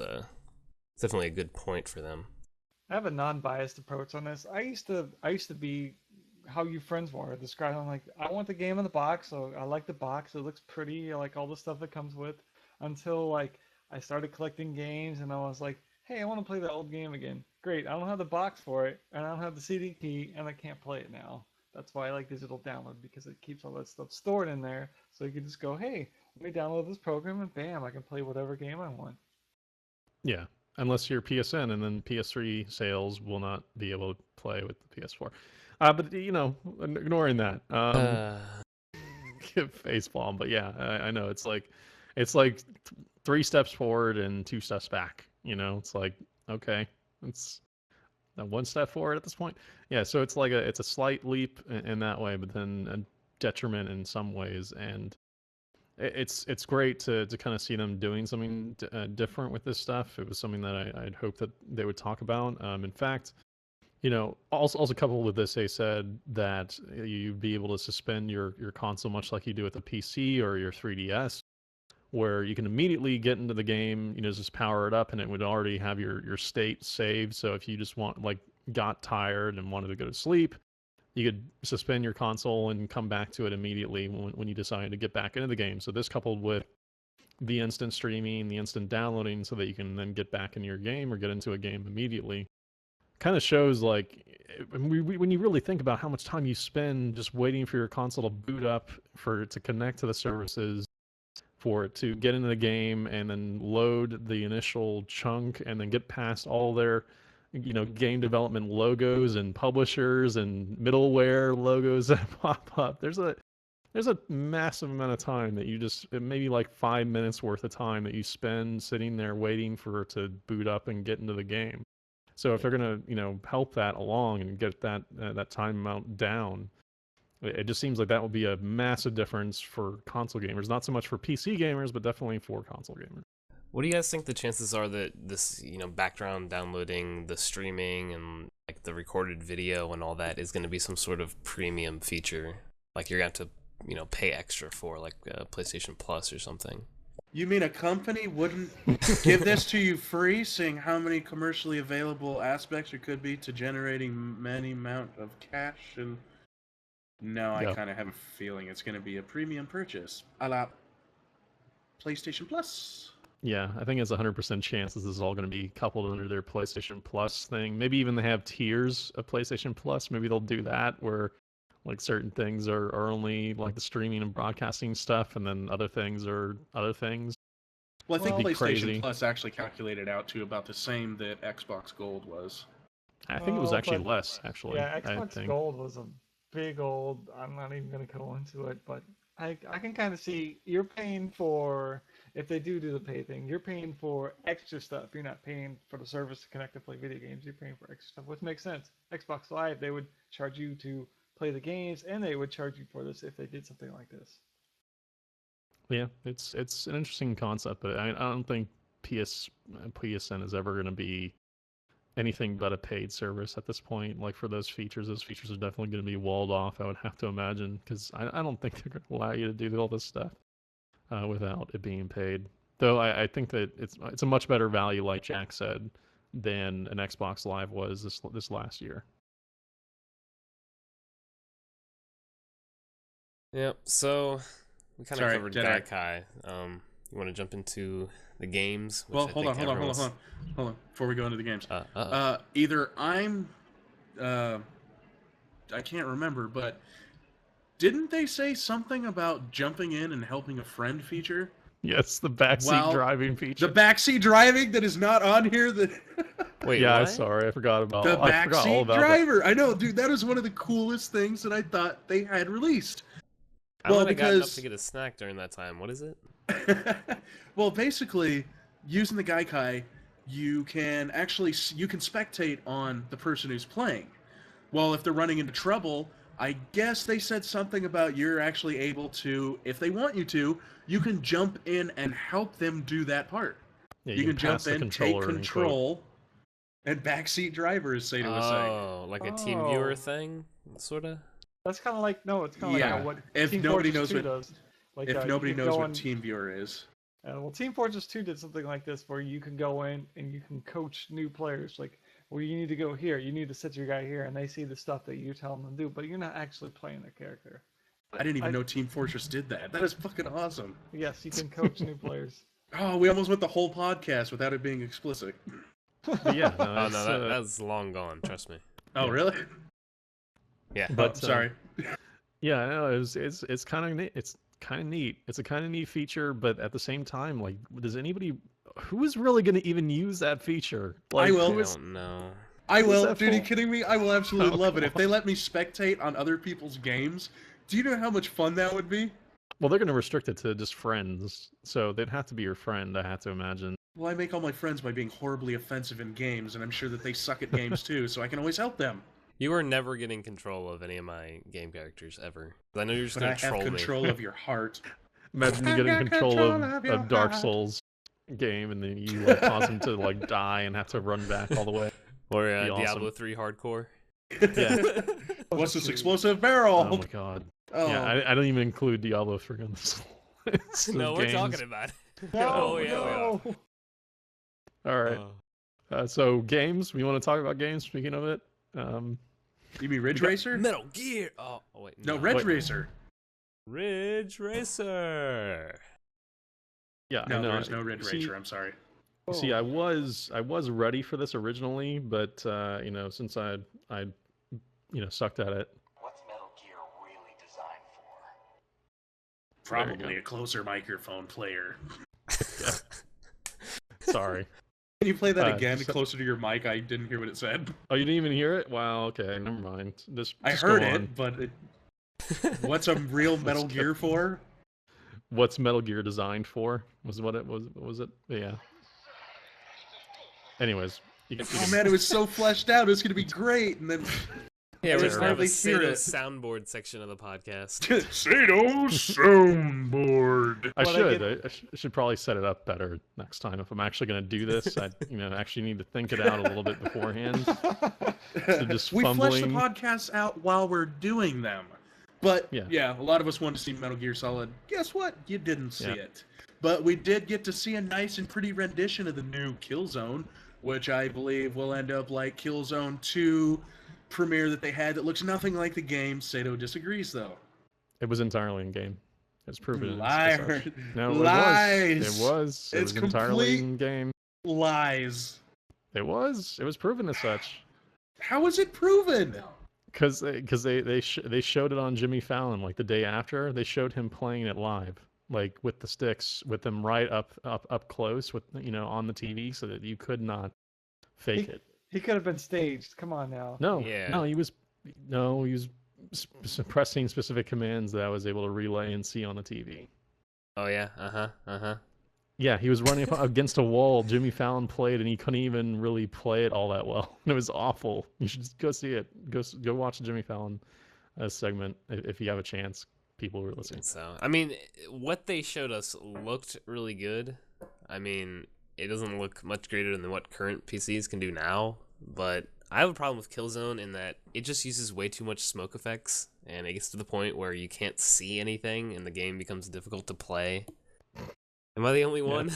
definitely a good point for them. I have a non-biased approach on this. I used to be how you friends were described. I'm like, I want the game in the box, so I like the box. It looks pretty. I like all the stuff that comes with. Until I started collecting games, and I was like, hey, I want to play the old game again. Great, I don't have the box for it, and I don't have the CD key, and I can't play it now. That's why I like digital download, because it keeps all that stuff stored in there, so you can just go, hey, let me download this program, and bam, I can play whatever game I want. Yeah, unless you're PSN, and then PS3 sales will not be able to play with the PS4. But ignoring that, facepalm. But yeah, I know it's like 3 steps forward and 2 steps back. It's like, okay, it's 1 step forward at this point. Yeah, so it's like it's a slight leap in that way, but then a detriment in some ways. And it's great to kind of see them doing something different with this stuff. It was something that I'd hoped that they would talk about. In fact, also coupled with this, they said that you'd be able to suspend your console much like you do with the PC or your 3DS, where you can immediately get into the game, just power it up, and it would already have your state saved. So if you just got tired and wanted to go to sleep, you could suspend your console and come back to it immediately when you decide to get back into the game. So this, coupled with the instant streaming, the instant downloading, so that you can then get back in your game or get into a game immediately, kind of shows when you really think about how much time you spend just waiting for your console to boot up, for it to connect to the services, for it to get into the game and then load the initial chunk and then get past all their game development logos and publishers and middleware logos that pop up. There's a massive amount of time that you maybe 5 minutes worth of time that you spend sitting there waiting for it to boot up and get into the game. So if they're gonna help that along and get that time amount down, it just seems like that would be a massive difference for console gamers. Not so much for PC gamers, but definitely for console gamers. What do you guys think the chances are that this, background downloading, the streaming, and the recorded video and all that is going to be some sort of premium feature? You're going to have to, pay extra for, PlayStation Plus or something. You mean a company wouldn't give this to you free, seeing how many commercially available aspects there could be to generating many amount of cash? And no, I kind of have a feeling it's going to be a premium purchase, a la PlayStation Plus. Yeah, I think it's 100% chance this is all going to be coupled under their PlayStation Plus thing. Maybe even they have tiers of PlayStation Plus. Maybe they'll do that where like certain things are only like the streaming and broadcasting stuff, and then other things are other things. Well, I think Well, PlayStation crazy. Plus actually calculated out to about the same that Xbox Gold was. I think it was Well, actually but- less, actually. Yeah, I Xbox think. Gold was a big old. I'm not even gonna go into it, but I can kind of see you're paying for, if they do the pay thing, you're paying for extra stuff. You're not paying for the service to connect to play video games. You're paying for extra stuff, which makes sense. Xbox Live, they would charge you to play the games, and they would charge you for this if they did something like this. Yeah, it's an interesting concept, but I don't think PSN is ever going to be anything but a paid service at this point. Like for those features are definitely going to be walled off, I would have to imagine, because I don't think they're going to allow you to do all this stuff without it being paid. Though I think that it's a much better value, like Jack said, than an Xbox Live was this last year. Yep. So we kind of Sorry, covered Jedi. Gaikai. You want to jump into the games? which Well, I hold think on. everyone's- Hold on. Before we go into the games, uh-oh. either I'm, I can't remember, but didn't they say something about jumping in and helping a friend feature? Yes, the backseat Well, driving feature. The backseat driving that is not on here. That Wait, yeah, what? sorry, I forgot about. the I forgot all backseat about that. driver. I know, dude. That is one of the coolest things that I thought they had released. I Well, might have gotten up because- to get a snack during that time. What is it? Well, basically, using the Gaikai, you can spectate on the person who's playing. Well, if they're running into trouble, I guess they said something about you're actually able to, if they want you to, you can jump in and help them do that part. Yeah, you can pass jump the in, take controller and quote. control, and backseat driver, as Sato was saying. Oh, like a team viewer Oh. thing, sorta. That's kind of like, no, it's kind of Yeah, like what if Team nobody Fortress knows 2 what- does. Like, If you nobody can knows go what in- TeamViewer is. well, Team Fortress 2 did something like this where you can go in and you can coach new players. Like, well, you need to go here, you need to set your guy here, and they see the stuff that you tell them to do, but you're not actually playing their character. I didn't even know Team Fortress did that. That is fucking awesome. Yes, you can coach new players. Oh, we almost went the whole podcast without it being explicit. But yeah, no, Oh it's, no, that's long gone. Trust me. Oh, Yeah. really? Yeah. But, Sorry. yeah, no, it's kind of neat. It's kind of neat. It's a kind of neat feature, but at the same time, like, does anybody who is really going to even use that feature? Like, I will. who I is- don't know. I What is will. that Dude, are you for? kidding me? I will absolutely Oh, love it. come If they let me spectate on other people's games, do you know how much fun that would be? Well, they're going to restrict it to just friends, so they'd have to be your friend. I have to imagine. Well, I make all my friends by being horribly offensive in games, and I'm sure that they suck at games too, so I can always help them. You are never getting control of any of my game characters ever. 'Cause I know you're just But I gonna have troll control me. of your heart. Imagine you I getting got control control of of your Dark heart. Souls game, and then you like, cause them to like die and have to run back all the way. Or Be awesome. Diablo 3 hardcore. Yeah. What's this Dude. explosive barrel? Oh my god. Oh. Yeah, I don't even include Diablo 3 on this list of No, we're games. talking about it. No, Oh, yeah, we are. no. All right. So games. We want to talk about games. Speaking of it, You mean Ridge got- Racer? Metal Gear. Oh wait. No, Ridge Wait. Racer. Ridge Racer. yeah, I No, know. there's no Ridge See- Racer. I'm sorry. See, Oh. I was ready for this originally, but you know, since I sucked at it. What's Metal Gear really designed for? There you Probably go. a closer microphone player. Sorry. Can you play that again, so- closer to your mic? I didn't hear what it said. Oh, you didn't even hear it? Wow. Okay, never mind. Just I just heard go it, on. but what's a real Metal Let's go. Gear for? What's Metal Gear designed for? Was what it was. Was it? Yeah. Anyways, you can. Oh man, it was so fleshed out. It was gonna be great, and then Yeah, we're I just gonna have a hardly hear Sata it. soundboard section of the podcast. Sato's soundboard. I What I should. get- I should probably set it up better next time. If I'm actually going to do this, I actually need to think it out a little bit beforehand. just We flesh the fumbling. podcasts out while we're doing them. But Yeah. yeah, a lot of us wanted to see Metal Gear Solid. Guess what? You didn't see Yeah. it. But we did get to see a nice and pretty rendition of the new Killzone, which I believe will end up like Killzone 2 premiere that they had that looks nothing like the game. Sato disagrees though. It was entirely in game. It's proven. Liar. No, Lies. It was. It It's was entirely complete in game. lies. It was. It was proven as such. How is it proven? Because they showed it on Jimmy Fallon like the day after. They showed him playing it live, like with the sticks, with them right up close, with on the TV, so that you could not fake it. He could have been staged. Come on now. No, Yeah. no, he was pressing specific commands that I was able to relay and see on the TV. Oh yeah. Uh-huh. Yeah, he was running up against a wall. Jimmy Fallon played, and he couldn't even really play it all that well. It was awful. You should just go see it. Go watch the Jimmy Fallon segment if you have a chance. People were listening. So, I mean, what they showed us looked really good. I mean, it doesn't look much greater than what current PCs can do now, but I have a problem with Killzone in that it just uses way too much smoke effects, and it gets to the point where you can't see anything, and the game becomes difficult to play. Am I the only one?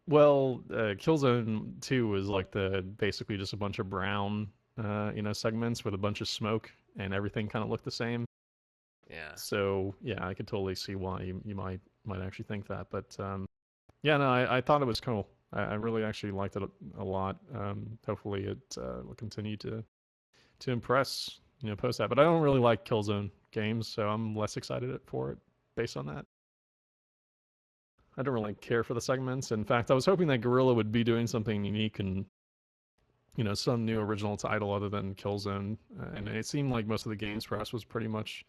Well, Killzone 2 was like basically just a bunch of brown, segments with a bunch of smoke, and everything kind of looked the same. Yeah. So yeah, I could totally see why you might actually think that. But yeah, no, I thought it was cool. I really actually liked it a lot. Hopefully it will continue to impress, post that. But I don't really like Killzone games, so I'm less excited for it based on that. I don't really care for the segments. In fact, I was hoping that Guerrilla would be doing something unique and, some new original title other than Killzone. And it seemed like most of the games press was pretty much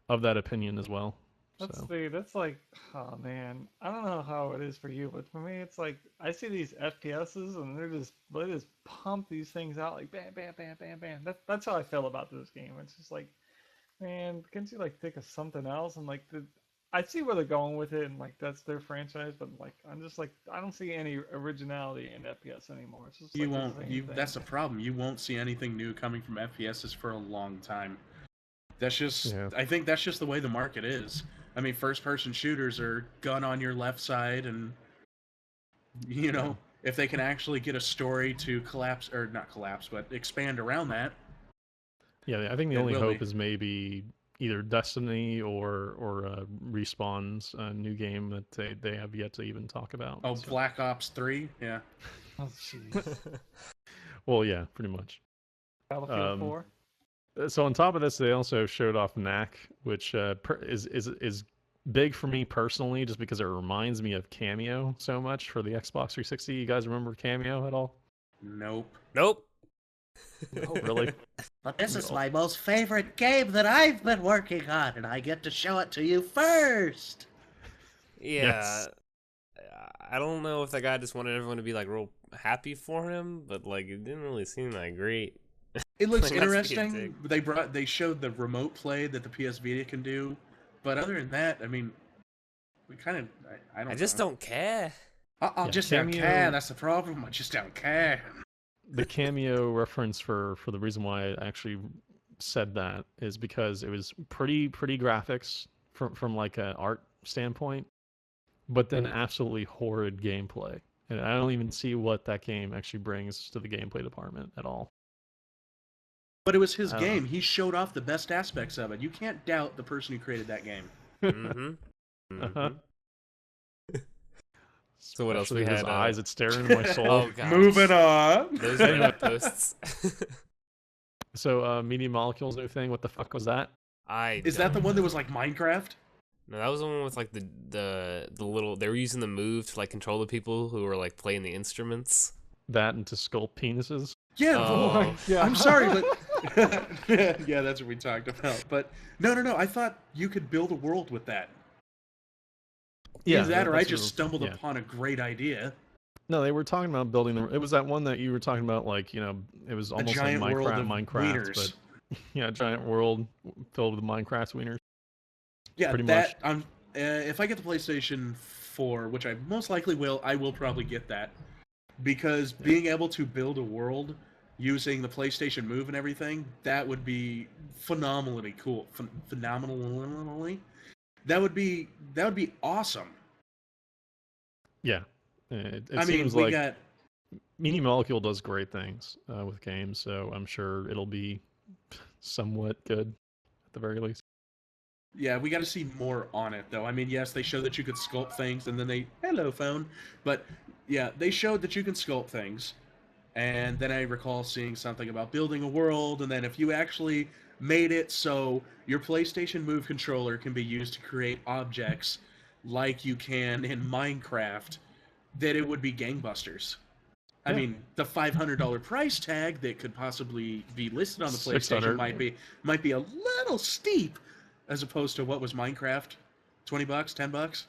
of that opinion as well. That's like, oh man, I don't know how it is for you, but for me, it's like I see these FPSs and they just pump these things out like bam, bam, bam, bam, bam. That's how I feel about this game. It's just like, man, can't you like think of something else? And like I see where they're going with it, and like that's their franchise, but like I'm just like I don't see any originality in FPS anymore. It's just You like won't. the same thing. That's the problem. You won't see anything new coming from FPSs for a long time. That's just. Yeah. I think that's just the way the market is. I mean, first-person shooters are gun on your left side, and if they can actually get a story to collapse or not collapse, but expand around that. Yeah, I think the It only will hope be. is maybe either Destiny or Respawn's new game that they have yet to even talk about. Oh, So- Black Ops 3, yeah. Oh jeez. Well, yeah, pretty much. Battlefield 4. So on top of this, they also showed off Knack, which is big for me personally, just because it reminds me of Cameo so much for the Xbox 360. You guys remember Cameo at all? Nope. Nope. Oh, really? But this is my most favorite game that I've been working on, and I get to show it to you first. Yeah. Yes. I don't know if that guy just wanted everyone to be like real happy for him, but like it didn't really seem that great. It looks Like, that's being interesting. They showed the remote play that the PS Vita can do, but other than that, I mean, we kind of I don't. I just know. don't care. I Yeah, just don't Cameo- care. That's the problem. I just don't care. The Cameo reference for the reason why I actually said that is because it was pretty graphics from like an art standpoint, but then absolutely horrid gameplay. And I don't even see what that game actually brings to the gameplay department at all. But it was his I don't game. He showed off the best aspects of it. You can't doubt the person who created that game. Mm-hmm. Uh-huh. So what else Especially we those had? eyes that stare into my soul. Oh god. Moving on. Those Reddit posts. So, Media Molecule's new thing, what the fuck was that? Is that the one that was like Minecraft? No, that was the one with like the little. They were using the move to like control the people who were like playing the instruments. That and to sculpt penises? Yeah. Oh. Yeah. I'm sorry, but yeah, that's what we talked about. But no. I thought you could build a world with that. Either that, or I that's just what- stumbled yeah. upon a great idea. No, they were talking about building it was that one that you were talking about, like, it was almost like giant world of Minecraft, wieners. but yeah, a giant world filled with Minecraft wieners. Yeah, Pretty that I'm. If I get the PlayStation 4, which I most likely will, I will probably get that because being able to build a world using the PlayStation Move and everything, that would be phenomenally cool. Phenomenally, that would be awesome. Yeah. It I mean, seems we like got Media Molecule does great things with games, so I'm sure it'll be somewhat good at the very least. Yeah, we got to see more on it, though. I mean, yes, they showed that you could sculpt things, and then hello, phone. But, yeah, they showed that you can sculpt things. And then I recall seeing something about building a world, and then if you actually made it so your PlayStation Move controller can be used to create objects like you can in Minecraft, that it would be gangbusters. I Yeah. mean, the $500 price tag that could possibly be listed on the PlayStation 600. might be a little steep, as opposed to what was Minecraft, $20, $10.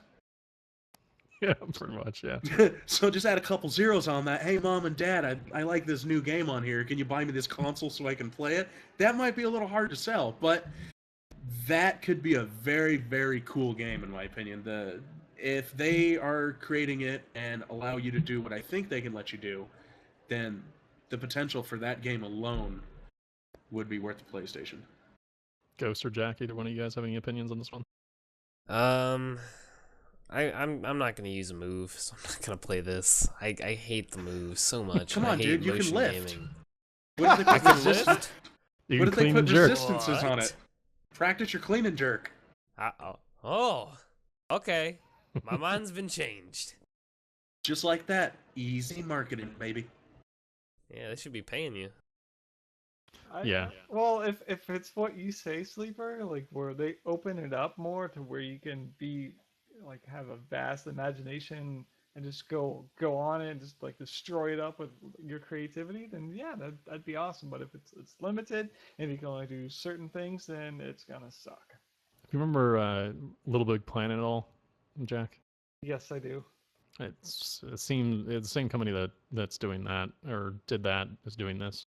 Yeah, pretty much. Yeah. So just add a couple zeros on that. Hey, mom and dad, I like this new game on here. Can you buy me this console so I can play it? That might be a little hard to sell, but that could be a very, very cool game in my opinion. If they are creating it and allow you to do what I think they can let you do, then the potential for that game alone would be worth the PlayStation. Ghost or Jack, either one of you guys have any opinions on this one? I'm not gonna use a move, so I'm not gonna play this. I hate the move so much. Come and I on, hate dude, you can motion lift. gaming. What did they I put can resistance? lift? You What can did they clean put and jerk. resistances on What? it? Practice your clean and jerk. Oh, okay. My mind's been changed. Just like that. Easy marketing, baby. Yeah, they should be paying you. Yeah. Well, if it's what you say, Sleeper, like where they open it up more to where you can be like have a vast imagination and just go on it and just like destroy it up with your creativity, then yeah, that'd be awesome. But if it's limited and you can only do certain things, then it's gonna suck. Do you remember Little Big Planet at all, Jack? Yes, I do. It seems it's the same company that's doing that or did that is doing this.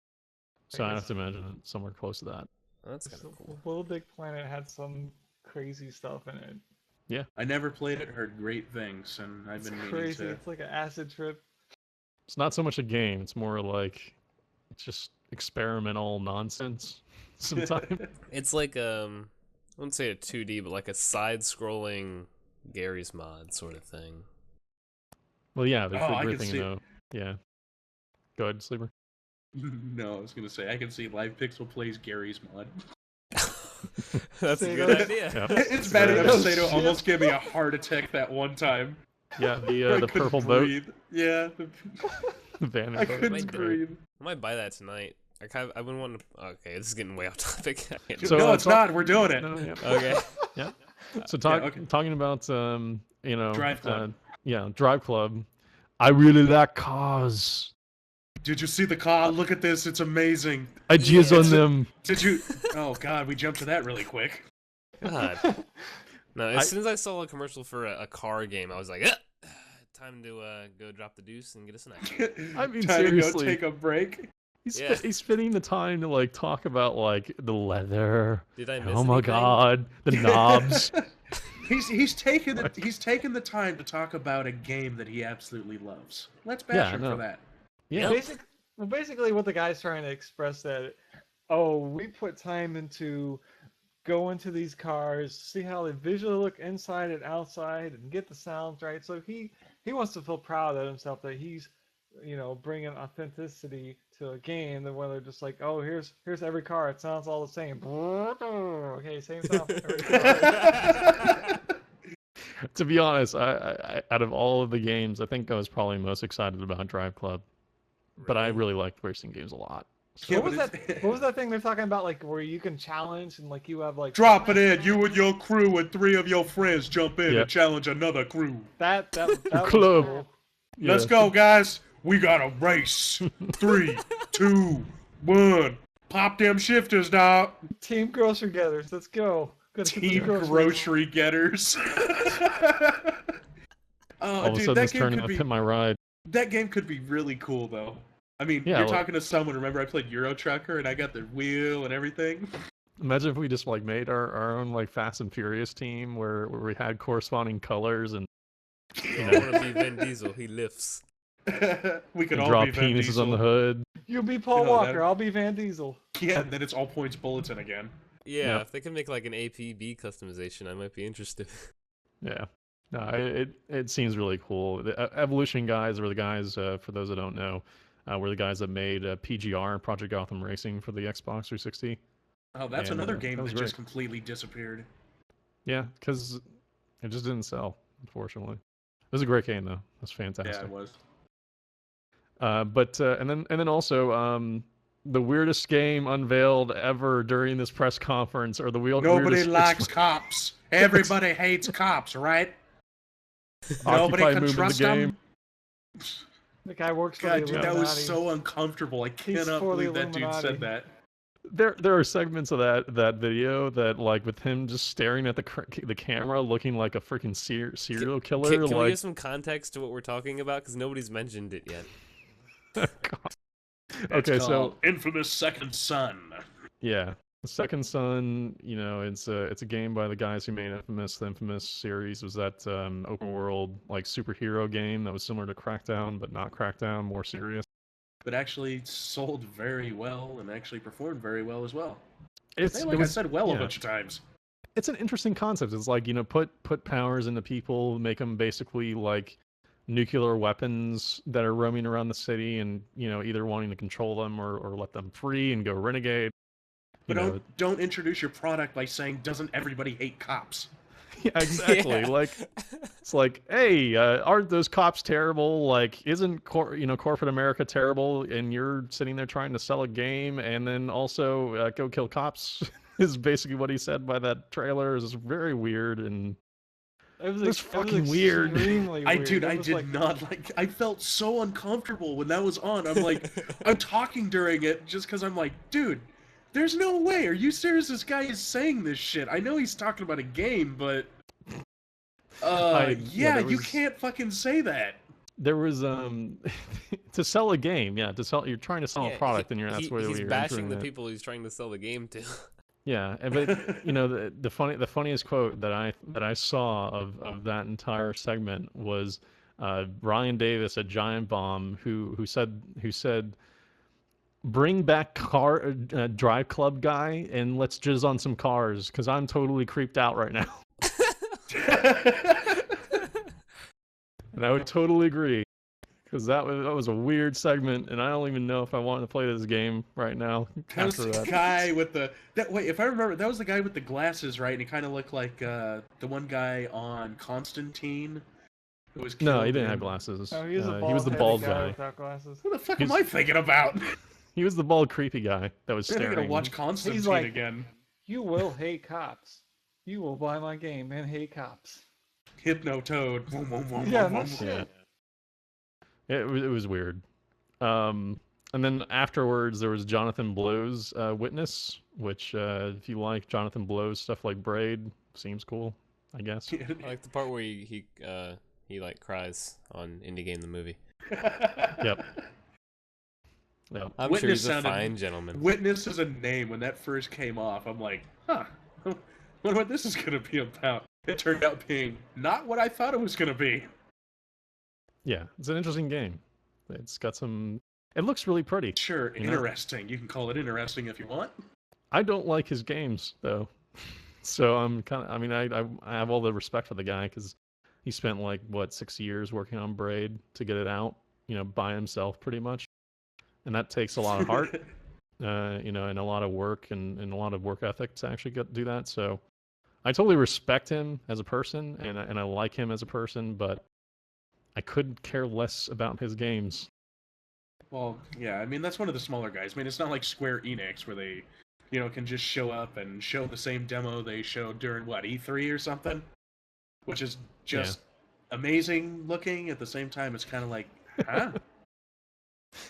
So I have to imagine it's somewhere close to that. That's kind of cool. Little Big Planet had some crazy stuff in it. I never played it, heard great things, and I've It's been meaning crazy. to. It's like an acid trip. It's not so much a game; it's more like just experimental nonsense. Sometimes. It's like I wouldn't say a 2D, but like a side-scrolling Gary's Mod sort of thing. Well, yeah, there's Oh, I can everything, see- you know. Yeah. Go ahead, Sleeper. No, I was gonna say I can see Live Pixel plays Gary's mod. That's a Say good that. idea. Yeah. It's bad enough Oh, Sato shit. almost gave me a heart attack that one time. Yeah, I the couldn't purple boat, breathe. Yeah, the van. I boat. couldn't Might do. breathe. I might buy that tonight. I've been wanting to. Okay, this is getting way off topic. So, no, uh, it's talk- not. We're doing it. No, yeah. Okay. So okay. talking about you know, Drive Club. Yeah, Drive Club. I really like cars. Did you see the car? Look at this. It's amazing. I jizz on It's a- them. Did you? Oh God, we jumped to that really quick. God. No, as soon as I saw a commercial for a car game, I was like, time to go drop the deuce and get a snack. I mean, Time to go seriously. take a break. Yeah. He's spending the time to like talk about like the leather. Did I miss Oh my anything? god, the knobs. He's taken the time to talk about a game that he absolutely loves. Let's bash him no. for that. Yeah. Basically, what the guy's trying to express that, oh, we put time into go into these cars, see how they visually look inside and outside, and get the sounds right. So he wants to feel proud of himself that he's, you know, bringing authenticity to a game. Than when they're just like, oh, here's every car. It sounds all the same. Okay, same sound. for every car. To be honest, I out of all of the games, I think I was probably most excited about Drive Club. But I really liked racing games a lot. Yeah, What was but that? What was that thing they're talking about? Like where you can challenge and like you have like Drop it in. You and your crew and 3 of your friends jump in Yep. and challenge another crew. that was Club. cool. Let's Yeah. go, guys. We got a race. 3, 2, 1. Pop them shifters, dog. Team grocery getters. Let's go. Gotta get Team some groceries. grocery getters. All of a dude, sudden, that this game turning could up be hit my ride. that game could be really cool though. I mean, Yeah, you're well- talking to someone. Remember, I played Euro Trucker and I got the wheel and everything. Imagine if we just like made our own like Fast and Furious team where we had corresponding colors and I want to be Vin Diesel. He lifts. We could all draw be Vin penises Diesel. on the hood. You be Paul You know, Walker. that- I'll be Van Diesel. Yeah, and then it's all points bulletin again. Yeah, Yep. if they can make like an APB customization, I might be interested. Yeah. No, it seems really cool. The Evolution guys were the guys, for those that don't know, were the guys that made PGR, Project Gotham Racing, for the Xbox 360. Oh, that's And, another that game was that just great. completely disappeared. Yeah, because it just didn't sell, unfortunately. It was a great game though. It was Yeah, fantastic. it was. But and then also the weirdest game unveiled ever during this press conference, or the Nobody weirdest likes cops. Everybody hates cops, right? Nobody Occupy can movement trust the game. them. The guy works for God, the dude, Illuminati. that was so uncomfortable. I He's cannot for the believe that dude Illuminati. said that. There are segments of that video that, like, with him just staring at the camera, looking like a freaking serial killer. Can we like, give some context to what we're talking about? Because nobody's mentioned it yet. God. It's Okay, called so Infamous Second Son. yeah, Second Son. You know, it's a game by the guys who made Infamous. The Infamous series was that open world like superhero game that was similar to Crackdown, but not Crackdown, more serious. But actually sold very well and actually performed very well as well. It's Hey, like I said, well, a yeah. bunch of times. It's an interesting concept. It's like, you know, put powers into people, make them basically like nuclear weapons that are roaming around the city, and, you know, either wanting to control them or let them free and go renegade. But You know, don't introduce your product by saying, "Doesn't everybody hate cops?" yeah, exactly. Yeah. Like, it's like, hey, aren't those cops terrible? Like, isn't corporate America terrible? And you're sitting there trying to sell a game, and then also go kill cops is basically what he said by that trailer. Is very weird, and It was, It was fucking weird. extremely I weird. dude, It I was did like, not like. I felt so uncomfortable when that was on. I'm like, I'm talking during it just because I'm like, dude, there's no way. Are you serious? This guy is saying this shit. I know he's talking about a game, but yeah, there you was- can't fucking say that. there was to sell a game, yeah, you're trying to sell a product, and that's where he's you're bashing entering the it. people he's trying to sell the game to. Yeah, but you know, the funniest quote that I saw of that entire segment was Ryan Davis at Giant Bomb, who said, bring back car drive club guy, and let's jizz on some cars, because I'm totally creeped out right now. And I would totally agree, because that was a weird segment, and I don't even know if I want to play this game right now That was after the that. guy with the wait, if I remember, that was the guy with the glasses, right? And he kind of looked like the one guy on Constantine, who was No, killed he didn't in- have glasses. oh, he was, He was the bald guy. without glasses. What the fuck He's- am I thinking about? He was the bald, creepy guy that was I'm staring. gonna watch Constantine like- again. You will hate cops. You will buy my game and hate cops. Hypno Toad. Vroom, vroom, vroom, Yeah, vroom, no vroom. shit. Yeah. It was weird. And then afterwards, there was Jonathan Blow's Witness, which, if you like Jonathan Blow's stuff like Braid, seems cool, I guess. I like the part where he like cries on Indie Game the movie. Yep. Yep. I'm sure Witness he's a sounded- fine gentleman. Witness is a name. When that first came off, I'm like, huh, wonder what this is gonna be about. It turned out being not what I thought it was gonna be. Yeah, it's an interesting game. It's got some. It looks really pretty. Sure, You know? interesting. You can call it interesting if you want. I don't like his games though, so I'm kind of. I mean, I have all the respect for the guy, because he spent like what 6 years working on Braid to get it out, you know, by himself pretty much, and that takes a lot of heart, you know, and a lot of work and a lot of work ethic to actually do that. So I totally respect him as a person, and I like him as a person, but I couldn't care less about his games. Well, yeah, I mean, that's one of the smaller guys. I mean, it's not like Square Enix where they, you know, can just show up and show the same demo they showed during, what, E3 or something? Which is just amazing looking. At the same time, it's kind of like, huh?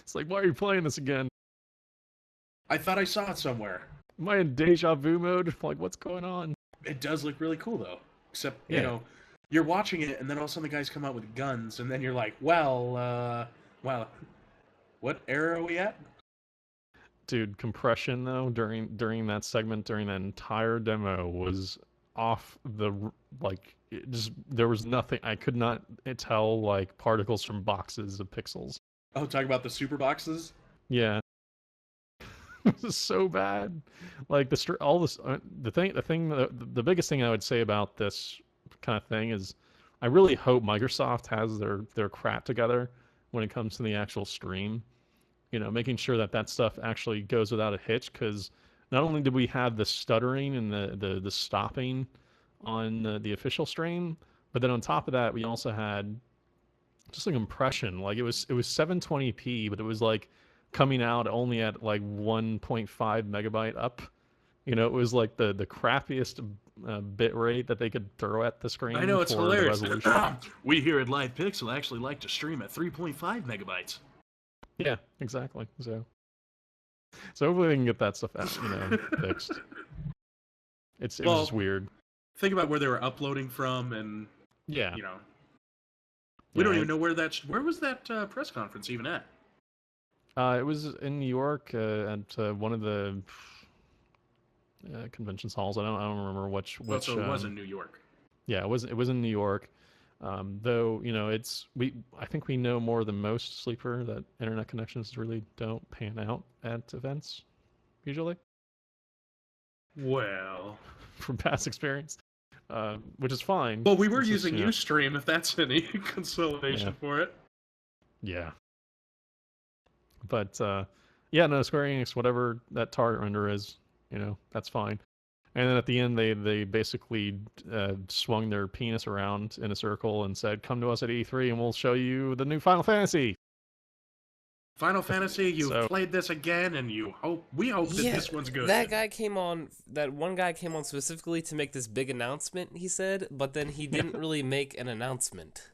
It's like, why are you playing this again? I thought I saw it somewhere. Am I in deja vu mode? Like, what's going on? It does look really cool, though. Except, Yeah. you know, you're watching it, and then all of a sudden the guys come out with guns, and then you're like, well, what era are we at? Dude, compression though during that segment, during that entire demo was off the like. It just, there was nothing. I could not tell like particles from boxes of pixels. Oh, talk about the super boxes? Yeah, this is so bad. Like all this the biggest thing I would say about this kind of thing is, I really hope Microsoft has their crap together when it comes to the actual stream. You know, making sure that stuff actually goes without a hitch, because not only did we have the stuttering and the stopping on the official stream, but then on top of that, we also had just a compression. Like it was 720p, but it was like coming out only at like 1.5 megabyte up. You know, it was like the crappiest bit rate that they could throw at the screen. I know, it's for hilarious. The resolution. We here at Live Pixel actually like to stream at 3.5 megabytes. Yeah, exactly. So hopefully they can get that stuff out, fixed. It was just weird. Think about where they were uploading from, and Yeah. we don't even know where was that press conference even at? It was in New York at one of the convention halls. I don't remember which. So it was in New York. Yeah, it was in New York. Though I think we know more than most, Sleeper, that internet connections really don't pan out at events usually. Well, from past experience, which is fine. Well, we were It's just, using Ustream, if that's any consolation for it. Yeah. But no, Square Enix, whatever that target render is, that's fine. And then at the end, they basically swung their penis around in a circle and said, "Come to us at E3, and we'll show you the new Final Fantasy." Final Fantasy, you've played this again, and we hope that this one's good. That one guy came on specifically to make this big announcement, he said, but then he didn't really make an announcement.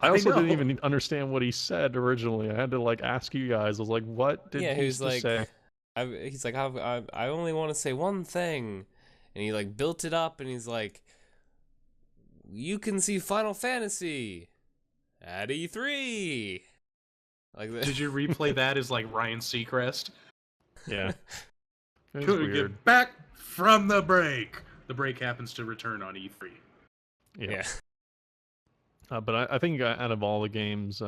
I also didn't even understand what he said originally. I had to ask you guys. I was like, "What did he say?" He's like, I only want to say one thing, and he built it up, and he's like, you can see Final Fantasy at E3. Did you replay that as Ryan Seacrest? Yeah. Couldn't get back from the break. The break happens to return on E3. Yeah. But I think out of all the games,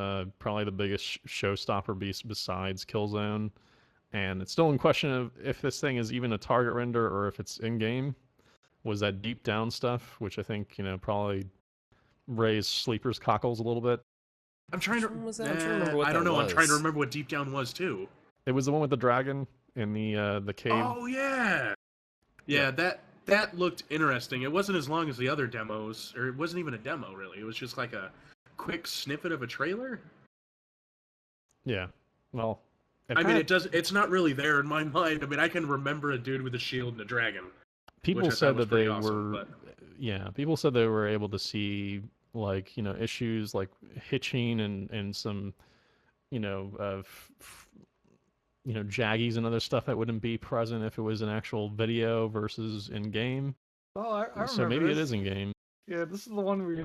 probably the biggest showstopper besides Killzone, and it's still in question of if this thing is even a target render or if it's in-game, was that Deep Down stuff, which I think, probably raised Sleeper's cockles a little bit. I'm trying to remember what I don't know. I'm trying to remember what Deep Down was, too. It was the one with the dragon in the cave. Oh, yeah! Yeah, that looked interesting. It wasn't as long as the other demos, or it wasn't even a demo, really. It was just a quick snippet of a trailer. Yeah. Well, it's not really there in my mind. I mean, I can remember a dude with a shield and a dragon. People said that they awesome, were... Yeah, people said they were able to see, issues like hitching and some, jaggies and other stuff that wouldn't be present if it was an actual video versus in-game. Oh, I remember so maybe it is in-game. Yeah, this is the one where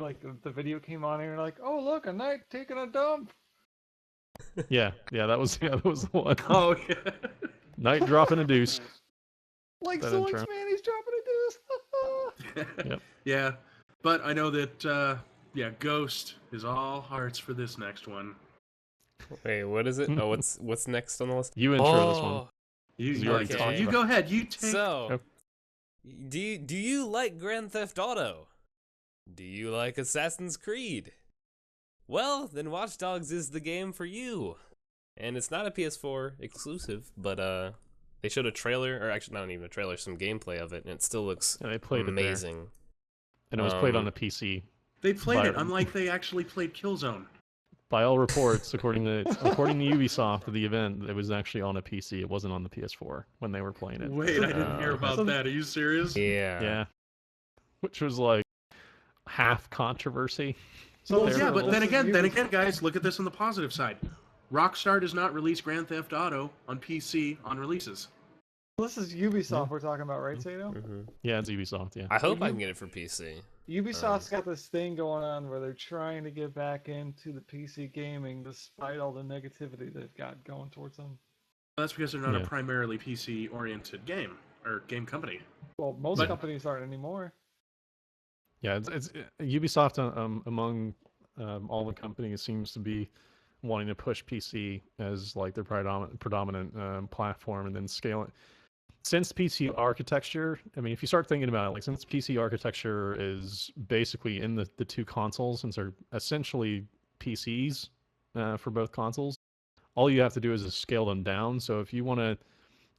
the video came on and you're like, oh, look, a knight taking a dump. Yeah, that was the one. Oh, yeah. Knight dropping a deuce. Zoinks, man, he's dropping a deuce. Yep. Yeah, but I know that, Ghost is all hearts for this next one. Wait, what is it? Oh, what's next on the list? You intro this one. You go ahead. You take. So, do you like Grand Theft Auto? Do you like Assassin's Creed? Well, then Watch Dogs is the game for you. And it's not a PS4 exclusive, but they showed a trailer, or actually not even a trailer, some gameplay of it, and it still looks they played amazing. And it was played on a PC. They played it, unlike they actually played Killzone. By all reports, according to Ubisoft, the event, it was actually on a PC. It wasn't on the PS4 when they were playing it. Wait, I didn't hear about that. Are you serious? Yeah. Yeah. Which was half controversy. So but then again, guys, look at this on the positive side. Rockstar does not release Grand Theft Auto on PC on releases. This is Ubisoft we're talking about, right, Sato? Mm-hmm. Yeah, it's Ubisoft, yeah. I hope I can get it for PC. Ubisoft's got this thing going on where they're trying to get back into the PC gaming despite all the negativity they've got going towards them. That's because they're not a primarily PC-oriented game company. Well, most companies aren't anymore. Yeah, it's Ubisoft among all the companies seems to be wanting to push PC as their predominant platform, and then scale it. Since PC architecture, I mean, if you start thinking about it, since PC architecture is basically in the two consoles, since they're essentially PCs for both consoles, all you have to do is scale them down. So if you want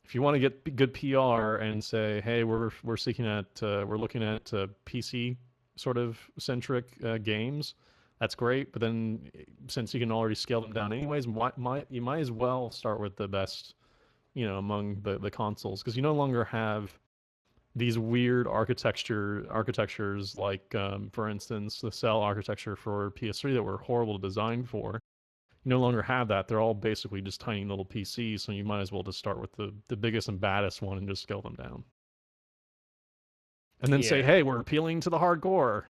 if you want to get good PR and say, hey, we're seeking at we're looking at PC sort of centric games, that's great. But then since you can already scale them down anyways, you might as well start with the best, among the consoles, because you no longer have these weird architectures like, for instance, the cell architecture for PS3 that were horrible to design for. You no longer have that. They're all basically just tiny little PCs, so you might as well just start with the biggest and baddest one and just scale them down. And then say, Yeah. hey, we're appealing to the hardcore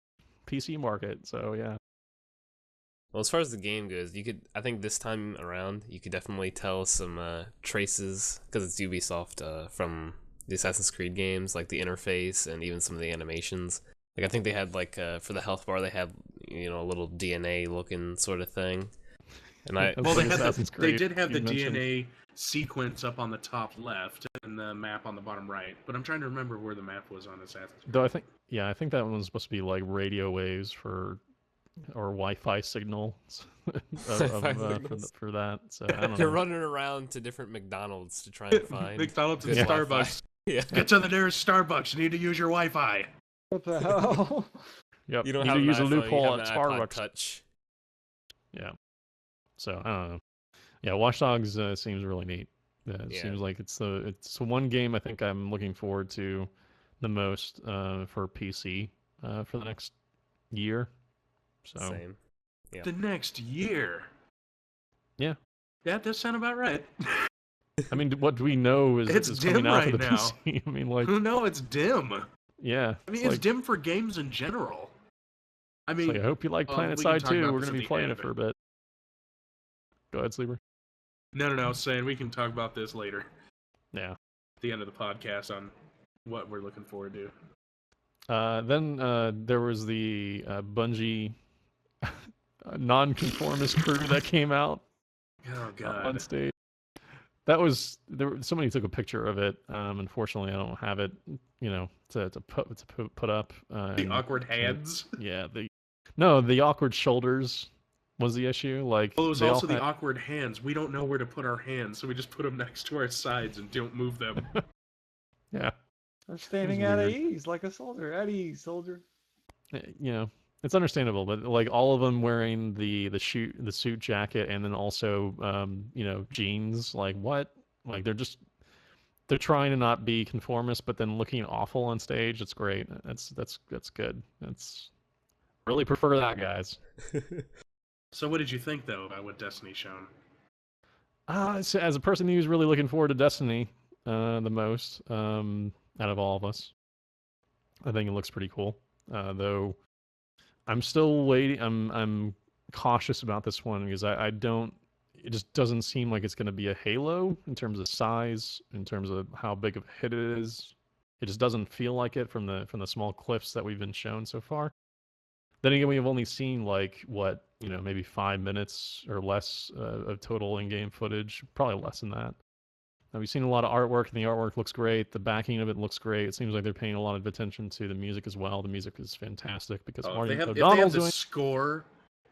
PC market. So yeah. Well, as far as the game goes, I think this time around, you could definitely tell some traces, because it's Ubisoft, from the Assassin's Creed games, like the interface and even some of the animations. Like I think they had for the health bar, they had a little DNA looking sort of thing. And Well, they Creed did have the you mentioned. DNA sequence up on the top left and the map on the bottom right. But I'm trying to remember where the map was on Assassin's Creed. Though I think that one was supposed to be like radio waves or Wi-Fi signals for that. So I don't You're know. running around to different McDonald's to try and find McDonald's and good Starbucks. Wi-Fi. Yeah. Get to the nearest Starbucks. You need to use your Wi-Fi. What the hell? Yep. You don't need have to an use a iPhone, you loophole have at an iPod Starbucks. Touch. Yeah. So I don't know. Yeah, Watch Dogs seems really neat. It Yeah. seems like it's one game I think I'm looking forward to the most for PC for the next year. So Same. Yeah. The next year. Yeah. That does sound about right. I mean, what do we know It's is coming dim out for right the now. PC? I mean, like, No, it's dim. yeah. I mean, it's it's dim for games in general. I mean, like, I hope you like we Planet can Side talk 2. about We're this going to at be the playing end, it for a bit. Go ahead, Sleeper. no, I was saying we can talk about this later. Yeah. At the end of the podcast on what we're looking forward to. Then there was the Bungie non-conformist crew that came out Oh on god. stage. That was somebody took a picture of it. Unfortunately, I don't have it, to put up. The awkward hands. Yeah, the awkward shoulders was the issue. Like, Well, it was they all also the had- awkward hands. We don't know where to put our hands, so we just put them next to our sides and don't move them. yeah, They're standing It's at weird. ease like a soldier. At ease, soldier. it's understandable, but like all of them wearing the suit jacket and then also jeans. Like, what? Like, they're trying to not be conformist, but then looking awful on stage. It's great. That's good. That's really prefer that, guys. So what did you think, though, about what Destiny's shown? So as a person who's really looking forward to Destiny the most out of all of us, I think it looks pretty cool. Though I'm still waiting. I'm cautious about this one because I don't. It just doesn't seem like it's going to be a Halo in terms of size, in terms of how big of a hit it is. It just doesn't feel like it from the small clips that we've been shown so far. Then again, we've only seen maybe 5 minutes or less of total in-game footage, probably less than that. We've seen a lot of artwork, and the artwork looks great. The backing of it looks great. It seems like they're paying a lot of attention to the music as well. The music is fantastic because If Martin they have O'Donnell's the doing. score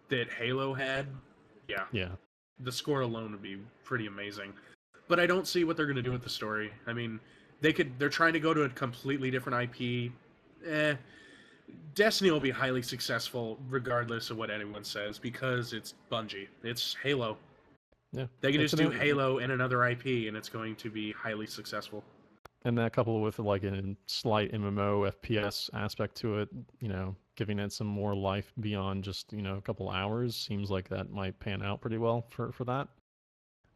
that Halo had, Yeah, the score alone would be pretty amazing. But I don't see what they're going to do with the story. I mean, they're trying to go to a completely different IP. Destiny will be highly successful regardless of what anyone says because it's Bungie. It's Halo. yeah. They can It's just do an- Halo and another IP, and it's going to be highly successful. And that coupled with like a slight MMO FPS aspect to it, giving it some more life beyond just a couple hours, seems like that might pan out pretty well for that.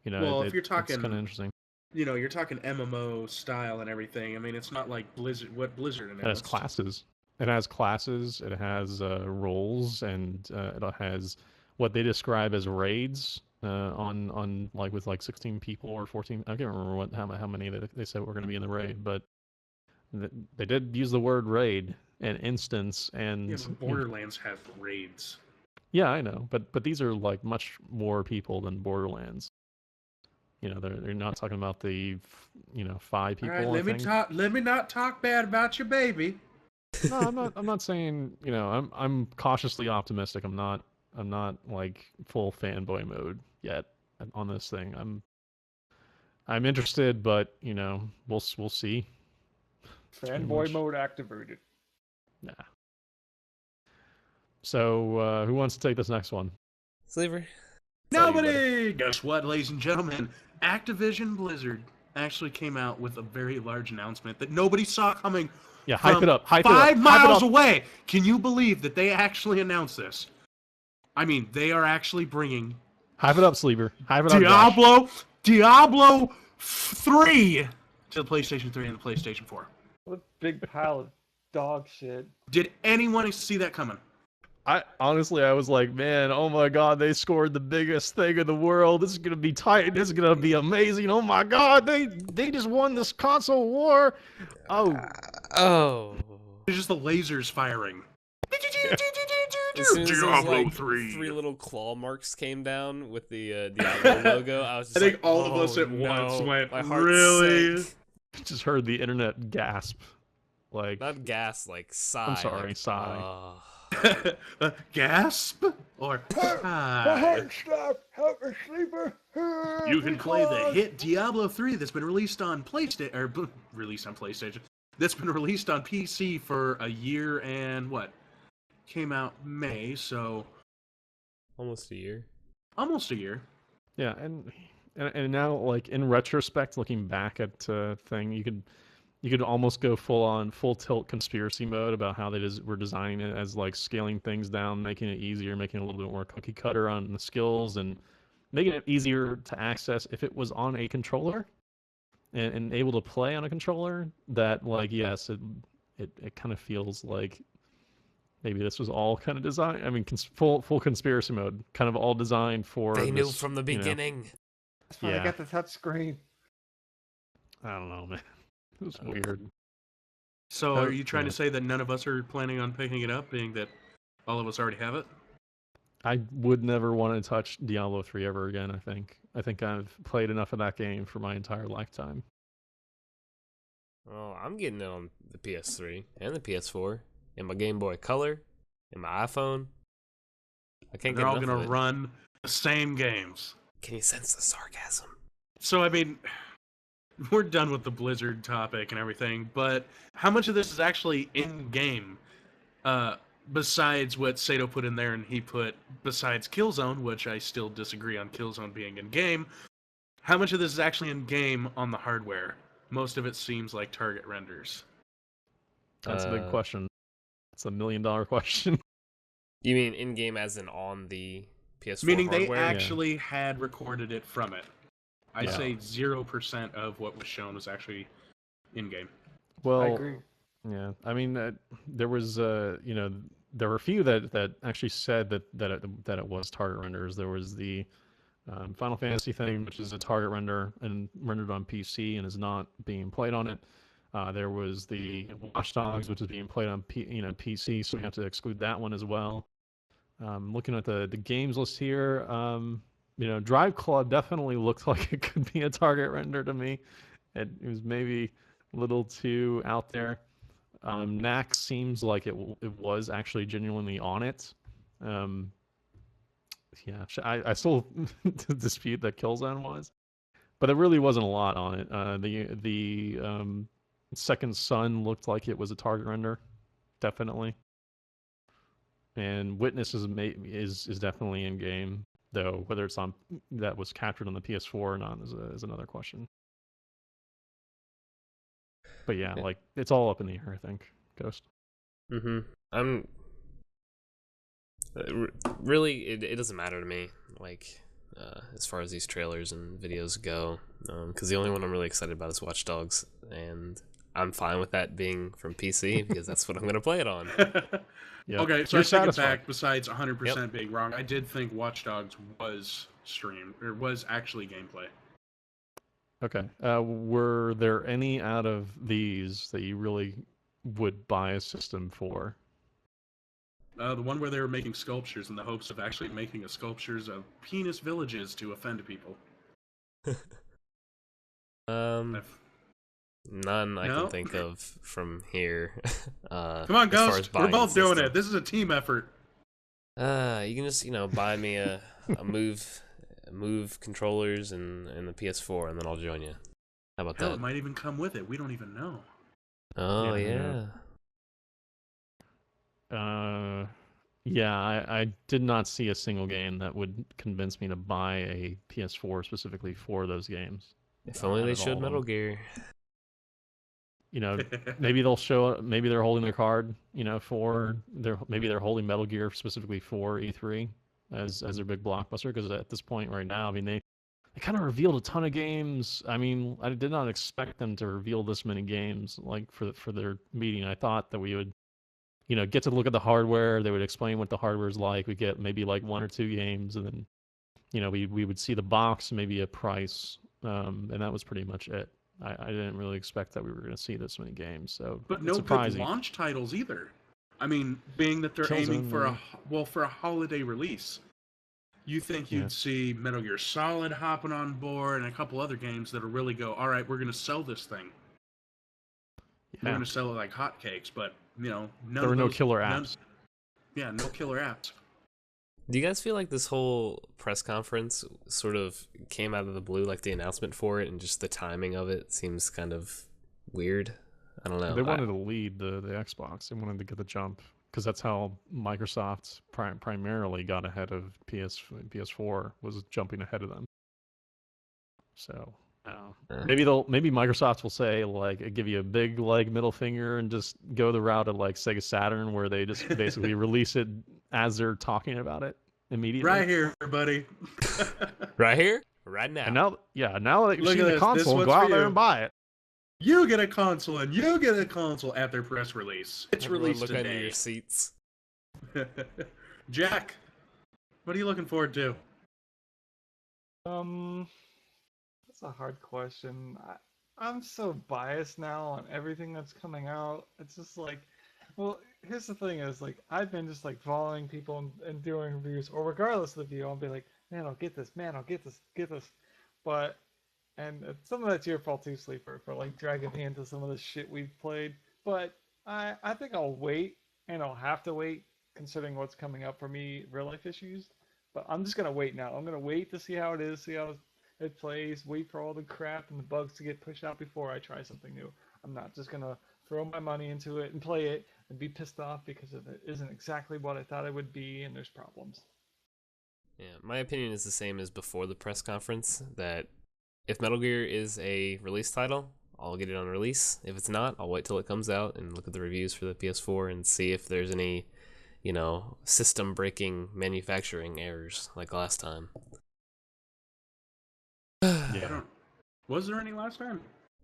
Well, if you're it's talking- kind of interesting. You're talking MMO style and everything. I mean, it's not like Blizzard. What Blizzard It has announced. classes. It has classes. It has roles, and it has what they describe as raids on like with like 16 people or 14. I can't remember how many they said were going to be in the raid, but they did use the word raid and instance and Yeah, but Borderlands have raids. yeah, I know, but these are like much more people than Borderlands. They're not talking about the 5 people. All right, I let me think. talk. Let me not talk bad about your baby. No, I'm not saying. I'm cautiously optimistic. I'm not like full fanboy mode yet on this thing. I'm interested, but we'll see. Fanboy mode activated. Nah. So who wants to take this next one? Sleeper. Nobody! Guess what, ladies and gentlemen? Activision Blizzard actually came out with a very large announcement that nobody saw coming. Yeah, hype it up. 5 miles away. Can you believe that they actually announced this? I mean, they are actually bringing Hype it up, Sleeper. Hype it up. Josh. Diablo 3 to the PlayStation 3 and the PlayStation 4. What a big pile of dog shit. Did anyone see that coming? I was like, man, oh my god, they scored the biggest thing in the world. This is gonna be tight. This is gonna be amazing. Oh my god, they just won this console war. Oh. It's just the lasers firing. As soon as those, Diablo like, 3. 3 little claw marks came down with the Diablo logo, I was just I think like, all of us "Oh, at once no." went, My heart really? sank. Just heard the internet gasp. Like, Not gas, like sigh. I'm sorry, like, sigh. Gasp or sigh. Stop! Help me, Sleeper! You can play the hit Diablo 3 that's been released on PlayStation, that's been released on PC for a year and what? Came out May, so Almost a year. almost a year. yeah, and now, like, in retrospect, looking back at thing, you could almost go full tilt conspiracy mode about how they were designing it as, like, scaling things down, making it easier, making it a little bit more cookie cutter on the skills, and making it easier to access if it was on a controller and able to play on a controller. That, like, yes, it kind of feels like maybe this was all kind of designed. I mean, full conspiracy mode, kind of all designed for. They knew this, from the beginning. That's why I got the touch screen. I don't know, man. It was weird. So are you trying to say that none of us are planning on picking it up, being that all of us already have it? I would never want to touch Diablo 3 ever again, I think I've played enough of that game for my entire lifetime. Oh, I'm getting it on the PS3 and the PS4, and my Game Boy Color, and my iPhone. I can't They're get all enough going of to it. run the same games. Can you sense the sarcasm? So, I mean, we're done with the Blizzard topic and everything, but how much of this is actually in-game? Besides what Sato put in there, and he put, besides Killzone, which I still disagree on Killzone being in-game, how much of this is actually in-game on the hardware? Most of it seems like target renders. That's a big question. It's $1 million question. You mean in-game as in on the PS4 Meaning hardware? they actually had recorded it from it. I Yeah. say 0% of what was shown was actually in-game. Well, I agree. yeah. I mean, there was, there were a few that actually said that it was target renders. There was the Final Fantasy thing, which is a target render and rendered on PC and is not being played on it. There was the Watch Dogs, which is being played on PC, so we have to exclude that one as well. Looking at the games list here, Drive Club definitely looked like it could be a target render to me. It was maybe a little too out there. Knack seems like it was actually genuinely on it. Yeah, I still dispute that Killzone was, but there really wasn't a lot on it. The Second Son looked like it was a target render, definitely. And Witness is definitely in game, though whether it's on that was captured on the PS4 or not is another question. But yeah, like it's all up in the air, I think. Ghost. Mm-hmm. I'm really it doesn't matter to me, like as far as these trailers and videos go, because the only one I'm really excited about is Watch Dogs, and I'm fine with that being from PC because that's what I'm gonna play it on. Yeah. Okay, so You're I take it satisfied. back. Besides 100% being wrong, I did think Watch Dogs was streamed or was actually gameplay. Okay. Were there any out of these that you really would buy a system for? The one where they were making sculptures in the hopes of actually making sculptures of penis villages to offend people. None I No? can think of from here. Come on, as far as Ghost. We're buying both doing system. it. This is a team effort. You can just buy me a Move controllers and the PS4, and then I'll join you. How about Hell, that? it might even come with it. We don't even know. Oh Yeah, yeah. Yeah, I did not see a single game that would convince me to buy a PS4 specifically for those games. If only Out they of all showed of Metal them. Gear. You know, maybe they'll show. Maybe they're holding their card. You know, maybe they're holding Metal Gear specifically for E3 as their big blockbuster. Because at this point right now, I mean, they kind of revealed a ton of games. I mean, I did not expect them to reveal this many games like for their meeting. I thought that we would, you know, get to look at the hardware. They would explain what the hardware is like. We get maybe like 1 or 2 games, and then, you know, we would see the box, maybe a price, and that was pretty much it. I didn't really expect that we were going to see this many games, so But it's no good surprising. launch titles either. I mean, being that they're aiming Killzone, for maybe. for a holiday release, you think you'd Yeah. see Metal Gear Solid hopping on board and a couple other games that'll really go, all right, we're going to sell this thing. We're Yeah, going to sell it like hotcakes, but, you know, none there of were no those- killer none- apps. Yeah, no killer apps. Do you guys feel like this whole press conference sort of came out of the blue, like the announcement for it, and just the timing of it seems kind of weird? I don't know. They wanted to lead the Xbox. They wanted to get the jump because that's how Microsoft primarily got ahead of PS4 was jumping ahead of them. So maybe Microsoft will say like give you a big middle finger and just go the route of like Sega Saturn where they just basically release it as they're talking about it immediately. Right here, buddy. Right here, right now. And now that you've Look seen at the this. This console, one's go for out there you. and buy it. You get a console, and you get a console at their press release. It's Everyone released look under today. your seats. Jack, what are you looking forward to? That's a hard question. I'm so biased now on everything that's coming out. It's just like, well, here's the thing is like I've been just like following people and doing reviews, or regardless of the view, I'll be like, man, I'll get this, man, I'll get this. But some of that's your fault too, Sleeper, for like dragging me into some of the shit we've played. But I think I'll wait, and I'll have to wait considering what's coming up for me, real life issues. But I'm just gonna wait now. I'm gonna wait to see how it is, see how it plays, wait for all the crap and the bugs to get pushed out before I try something new. I'm not just gonna throw my money into it and play it and be pissed off because it isn't exactly what I thought it would be and there's problems. Yeah, my opinion is the same as before the press conference, that if Metal Gear is a release title, I'll get it on release. If it's not, I'll wait till it comes out and look at the reviews for the PS4 and see if there's any, you know, system-breaking manufacturing errors like last time. Yeah. Was there any last time?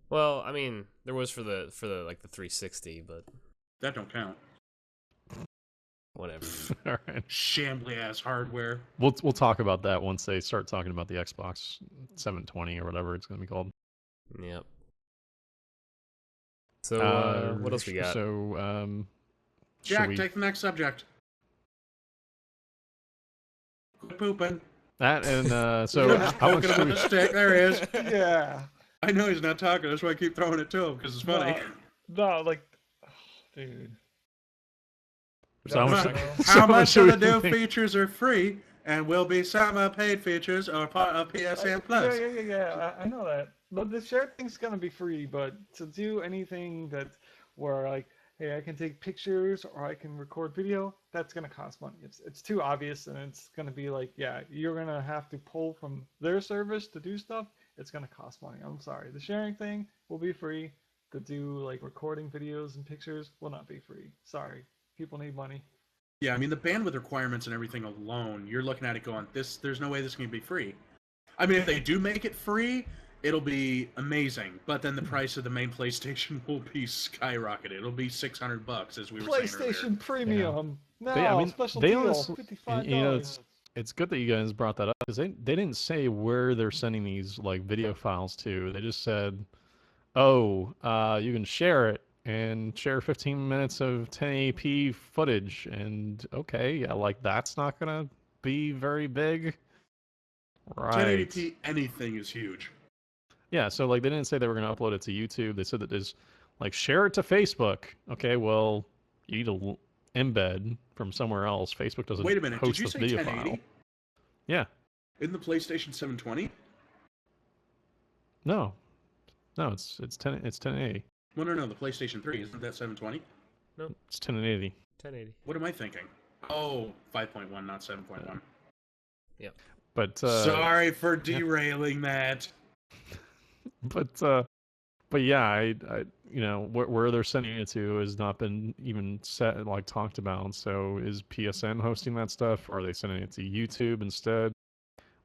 Well, I mean, there was for the like the 360, but That don't count. whatever. All right. Shambly ass hardware. We'll talk about that once they start talking about the Xbox 720 or whatever it's going to be called. Yep. So, what else we got? So, should Jack, we- take the next subject. Quit pooping. that and so how much Poking do on we? the stick. There he is. Yeah. I know he's not talking. That's why I keep throwing it to him because it's funny. No, like, dude. So how much, How so How much should of the we new think? features are free and will be some paid features or part of PSN Plus? Yeah. I know that. But the share thing's gonna be free. But to do anything that where like, hey, I can take pictures or I can record video, that's gonna cost money. It's too obvious, and it's gonna be like, yeah, you're gonna have to pull from their service to do stuff. It's gonna cost money. I'm sorry. The sharing thing will be free. To do like recording videos and pictures will not be free. Sorry. People need money. Yeah, I mean the bandwidth requirements and everything alone, you're looking at it going, there's no way this can be free. I mean, if they do make it free, it'll be amazing. But then the price of the main PlayStation will be skyrocketed. It'll be $600 as we were saying earlier. PlayStation Premium. No, But yeah, I mean, special they deal, honestly- $55. you know, it's good that you guys brought that up because they didn't say where they're sending these like video files to. They just said, "Oh, you can share it and share 15 minutes of 1080p footage." And okay, yeah, like that's not gonna be very big, right? 1080p anything is huge. Yeah, so like they didn't say they were gonna upload it to YouTube. They said that there's like share it to Facebook. Okay, well you need to embed from somewhere else. Facebook doesn't Wait a minute, did host you this say video 1080? file. Yeah. In the PlayStation 720? No, it's 1080. Well, no, the PlayStation 3 isn't that 720? It's 1080. 1080. What am I thinking? Oh, 5.1, not 7.1. Yep. But Sorry for derailing that. But yeah, I where they're sending it to has not been even set, like, talked about. So is PSN hosting that stuff, or are they sending it to YouTube instead?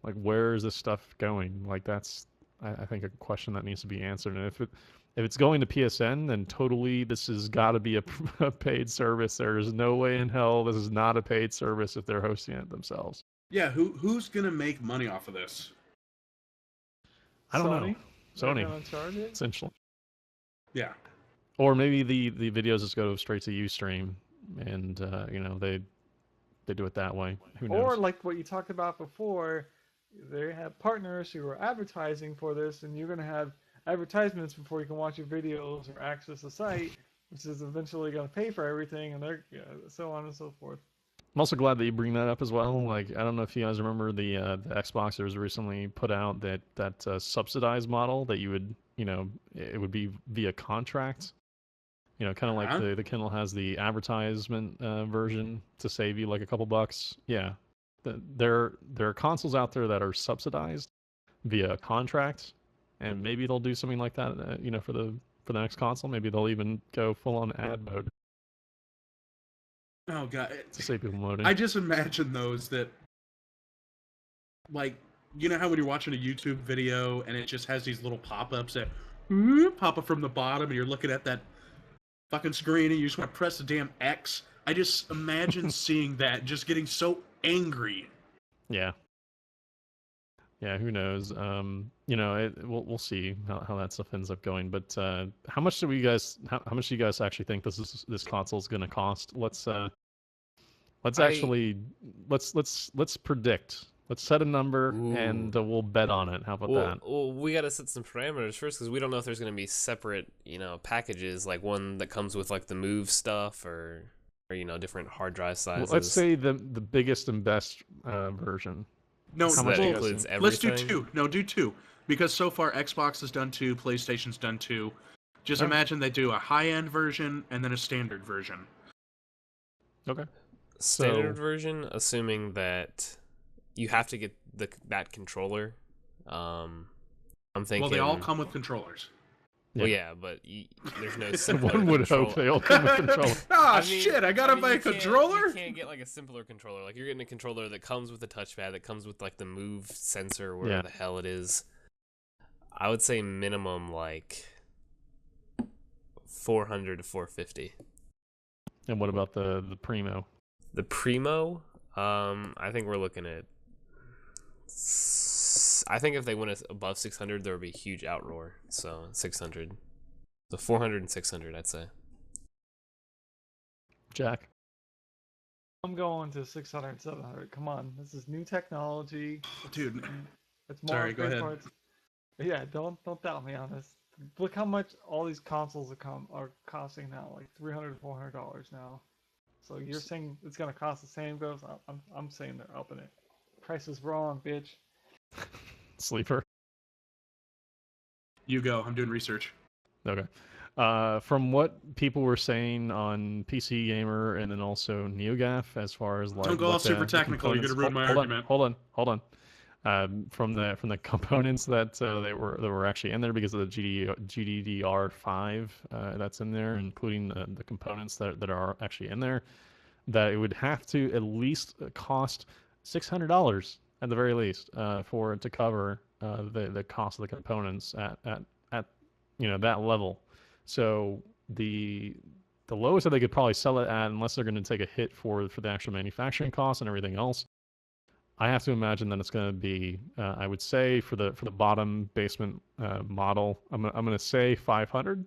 Like, where is this stuff going? Like, that's I think a question that needs to be answered. And if it's going to PSN, then totally this has got to be a paid service. There is no way in hell this is not a paid service if they're hosting it themselves. Yeah, who's gonna make money off of this? I don't know. They're Sony, gonna charge it? essentially. Yeah. Or maybe the videos just go straight to Ustream, and they do it that way. Who knows? Or like what you talked about before, they have partners who are advertising for this, and you're going to have advertisements before you can watch your videos or access the site, which is eventually going to pay for everything, and they're so on and so forth. I'm also glad that you bring that up as well. Like, I don't know if you guys remember the Xboxers recently put out that subsidized model that you would, it would be via contract. Kind of like the Kindle has the advertisement version to save you like a couple bucks. Yeah, there are consoles out there that are subsidized via contract, and maybe they'll do something like that. For the next console, maybe they'll even go full on ad mode Oh god. to save people loading. I just imagine those that, like, you know how when you're watching a YouTube video and it just has these little pop-ups that pop up from the bottom, and you're looking at that fucking screen and you just want to press the damn X. I just imagine seeing that, just getting so angry. Yeah. Yeah, who knows? We'll see how that stuff ends up going. But how much do you guys actually think this console is going to cost? Let's predict. Let's set a number and we'll bet on it. How about that? Well, we got to set some parameters first because we don't know if there's going to be separate, packages, like one that comes with like the Move stuff or different hard drive sizes. Well, let's say the biggest and best version. No, So that includes everything. let's do two. No, do two. Because so far Xbox has done two, PlayStation's done two. Just imagine they do a high-end version and then a standard version. Okay. Standard version, assuming that you have to get that controller. I'm thinking. Well, they all come with controllers. Well, yeah, but there's no simpler One would hope they all come with controller. Shit! I gotta buy a controller. You can't get like a simpler controller. Like you're getting a controller that comes with a touchpad, that comes with like the Move sensor, or whatever the hell it is. I would say minimum like $400 to $450. And what about the Primo? The Primo, I think we're looking at. I think if they went above 600, there would be a huge outroar. So 600, so 400 and 600, I'd say. Jack, I'm going to 600, 700. Come on, this is new technology, Dude. It's more Sorry, go ahead. parts. Yeah, don't doubt me on this. Look how much all these consoles are costing now, like $300 to $400 now. So you're saying it's gonna cost the same? I'm saying they're upping it. Price is wrong, bitch. Sleeper. You go. I'm doing research. Okay. From what people were saying on PC Gamer and then also NeoGAF, as far as like Don't go all super technical. You're gonna ruin my argument. Hold on. From the components that that were actually in there because of the GDDR5 that's in there, including the components that are actually in there, that it would have to at least cost $600 at the very least for it to cover the cost of the components at that level. So the lowest that they could probably sell it at, unless they're going to take a hit for the actual manufacturing costs and everything else, I have to imagine that it's going to be, I would say, for the bottom basement model, I'm going to say 500,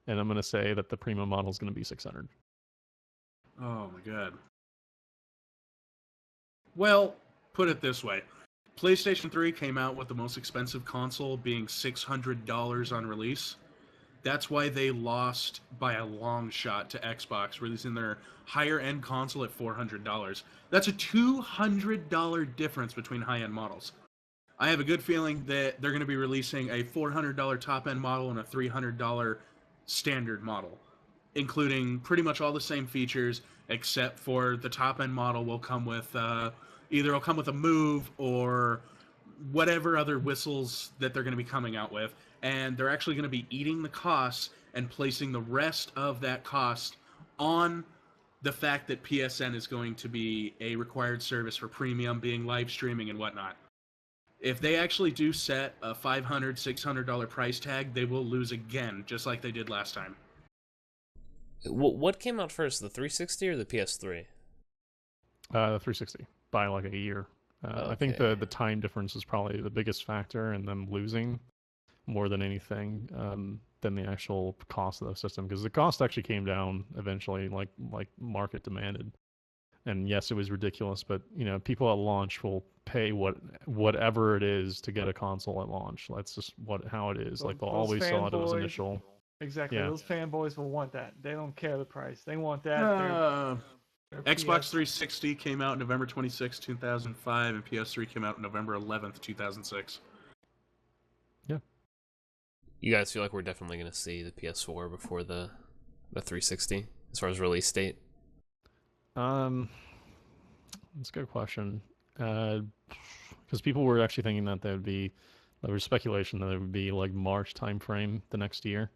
and I'm going to say that the Primo model is going to be 600. Oh my god. Well, put it this way. PlayStation 3 came out with the most expensive console being $600 on release. That's why they lost by a long shot to Xbox, releasing their higher-end console at $400. That's a $200 difference between high-end models. I have a good feeling that they're going to be releasing a $400 top-end model and a $300 standard model, including pretty much all the same features, except for the top-end model will come with either it'll come with a move or whatever other whistles that they're going to be coming out with, and they're actually going to be eating the costs and placing the rest of that cost on the fact that PSN is going to be a required service for premium, being live streaming and whatnot. If they actually do set a $500, $600 price tag, they will lose again, just like they did last time. What came out first, the 360 or the PS3? The 360 by like a year. I think the time difference is probably the biggest factor in them losing more than anything than the actual cost of the system, because the cost actually came down eventually, like market demanded. And yes, it was ridiculous, but you know, people at launch will pay whatever it is to get a console at launch. That's just how it is. Like they'll always sell it as initial. Exactly. Yeah. Those fanboys will want that. They don't care the price. They want that. Xbox 360 came out November 26, 2005, and PS3 came out November 11th, 2006. Yeah. You guys feel like we're definitely going to see the PS4 before the 360 as far as release date? That's a good question. Because people were actually thinking that there was speculation that it would be like March timeframe the next year.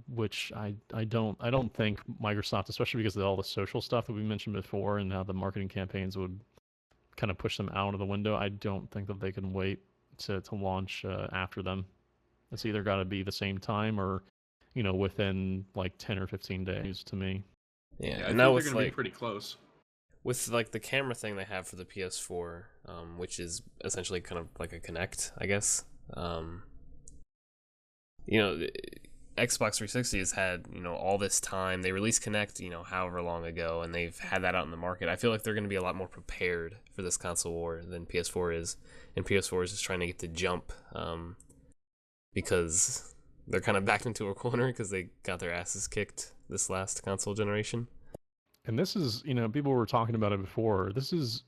Which I don't think Microsoft, especially because of all the social stuff that we mentioned before and how the marketing campaigns would kind of push them out of the window, I don't think that they can wait to launch after them. It's either got to be the same time or, you know, within like 10 or 15 days to me. Yeah, I and think now they're with going to be like pretty close. with like the camera thing they have for the PS4, which is essentially kind of like a Kinect, I guess. You know, Xbox 360 has had, you know, all this time. They released Kinect, you know, however long ago, and they've had that out in the market. I feel like they're going to be a lot more prepared for this console war than PS4 is, and PS4 is just trying to get the jump because they're kind of backed into a corner because they got their asses kicked this last console generation. And this is, you know, people were talking about it before. This is,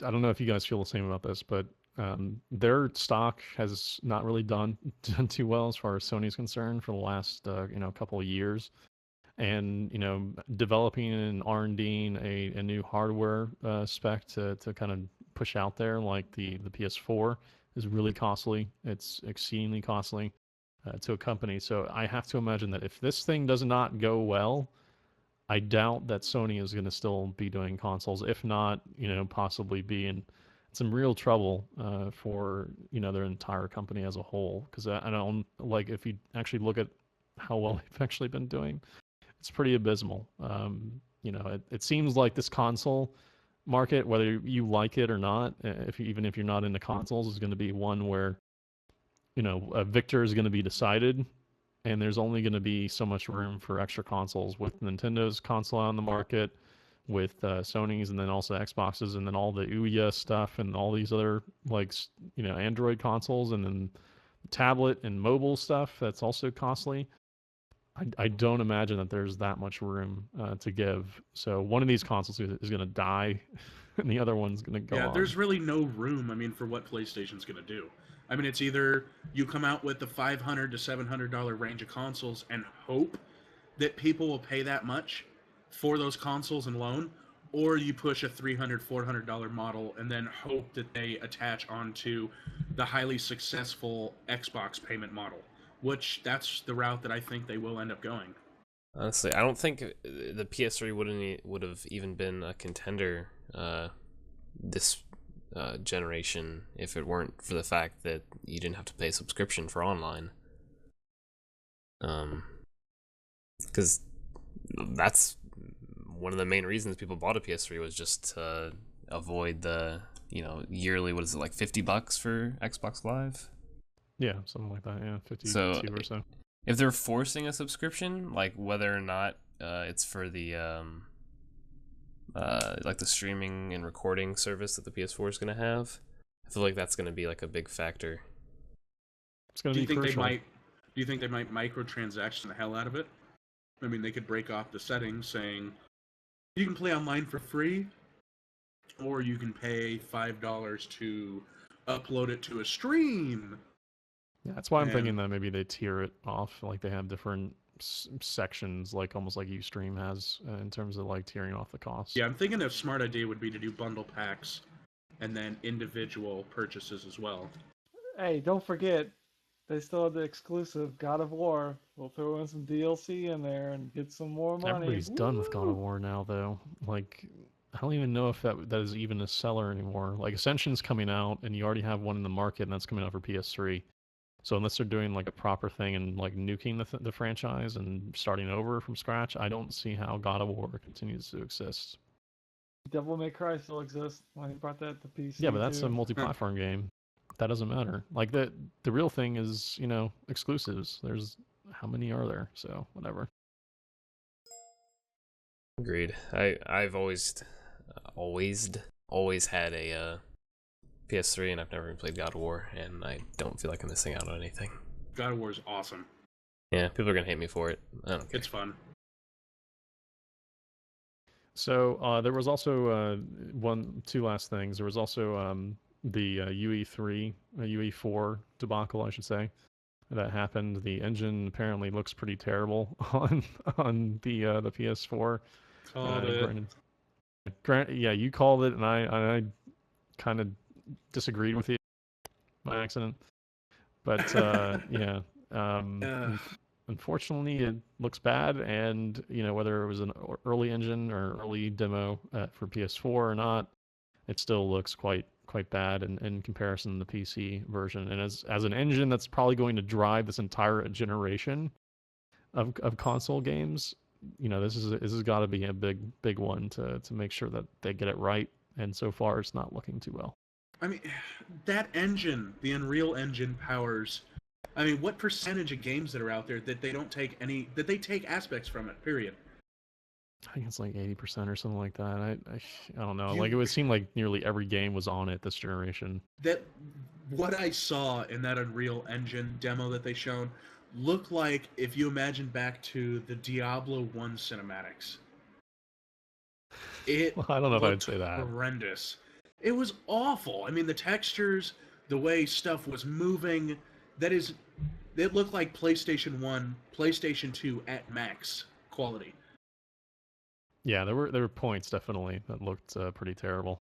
I don't know if you guys feel the same about this, but their stock has not really done too well as far as Sony's concerned for the last you know, couple of years, and you know, developing and R&Ding a new hardware spec to kind of push out there like the PS4 is really costly. It's exceedingly costly to a company. So I have to imagine that if this thing does not go well, I doubt that Sony is going to still be doing consoles. If not, you know, possibly be in some real trouble for, you know, their entire company as a whole. Because I don't, like, if you actually look at how well they've actually been doing, it's pretty abysmal. You know, it seems like this console market, whether you like it or not, even if you're not into consoles, is going to be one where, you know, a victor is going to be decided, and there's only going to be so much room for extra consoles with Nintendo's console on the market, with Sony's, and then also Xboxes, and then all the Ouya stuff and all these other, like, you know, Android consoles, and then tablet and mobile stuff that's also costly. I don't imagine that there's that much room to give. So one of these consoles is going to die, and the other one's going to go on. There's really no room, I mean, for what PlayStation's going to do. I mean, it's either you come out with the $500 to $700 range of consoles and hope that people will pay that much for those consoles alone, or you push a $300, $400 model and then hope that they attach onto the highly successful Xbox payment model, which that's the route that I think they will end up going. Honestly, I don't think the PS3 would have even been a contender this generation if it weren't for the fact that you didn't have to pay a subscription for online. Because that's one of the main reasons people bought a PS3 was just to avoid the, you know, yearly, what is it, like $50 for Xbox Live? Yeah, something like that. Yeah, 52 or so. If they're forcing a subscription, like whether or not it's for the like the streaming and recording service that the PS4 is going to have, I feel like that's going to be like a big factor. It's going Do to you be think crucial. Do you think they might microtransaction the hell out of it? I mean, they could break off the settings saying you can play online for free, or you can pay $5 to upload it to a stream. Yeah, that's why I'm And- thinking that maybe they tier it off, like they have different sections, like almost like Ustream has in terms of like tiering off the cost. Yeah, I'm thinking a smart idea would be to do bundle packs and then individual purchases as well. Hey, don't forget, they still have the exclusive God of War. We'll throw in some DLC in there and get some more money. Everybody's done with God of Woo! War now, though. Like, I don't even know if that is even a seller anymore. Like, Ascension's coming out, and you already have one in the market, and that's coming out for PS3. So unless they're doing like a proper thing and like nuking the franchise and starting over from scratch, I don't see how God of War continues to exist. Devil May Cry still exists when he brought that to PC. Yeah, but that's too. a multi-platform game. That doesn't matter. Like the real thing is, you know, exclusives. There's how many are there? So whatever. Agreed. I've always had a PS3, and I've never even played God of War, and I don't feel like I'm missing out on anything. God of War is awesome. Yeah, people are gonna hate me for it. I don't care. It's fun. So there was also two last things. There was also the UE4 debacle, I should say, that happened. The engine apparently looks pretty terrible on the PS4. Called it. Yeah, you called it, and I kind of disagreed with you by accident. But yeah, unfortunately, it looks bad, and you know whether it was an early engine or early demo for PS4 or not, it still looks quite bad in comparison to the PC version. And as an engine that's probably going to drive this entire generation of console games, you know this has got to be a big one to make sure that they get it right. And so far, it's not looking too well. I mean, that engine, the Unreal Engine powers. I mean, what percentage of games that are out there that they don't take that they take aspects from it? Period. I think it's like 80% or something like that. I don't know. You- Like it would seem like nearly every game was on it this generation. That what I saw in that Unreal Engine demo that they shown looked like if you imagine back to the Diablo 1 cinematics. It Well, I don't know if I'd looked say that. horrendous. It was awful. I mean, the textures, the way stuff was moving, it looked like PlayStation 1, PlayStation 2 at max quality. Yeah, there were points definitely that looked pretty terrible.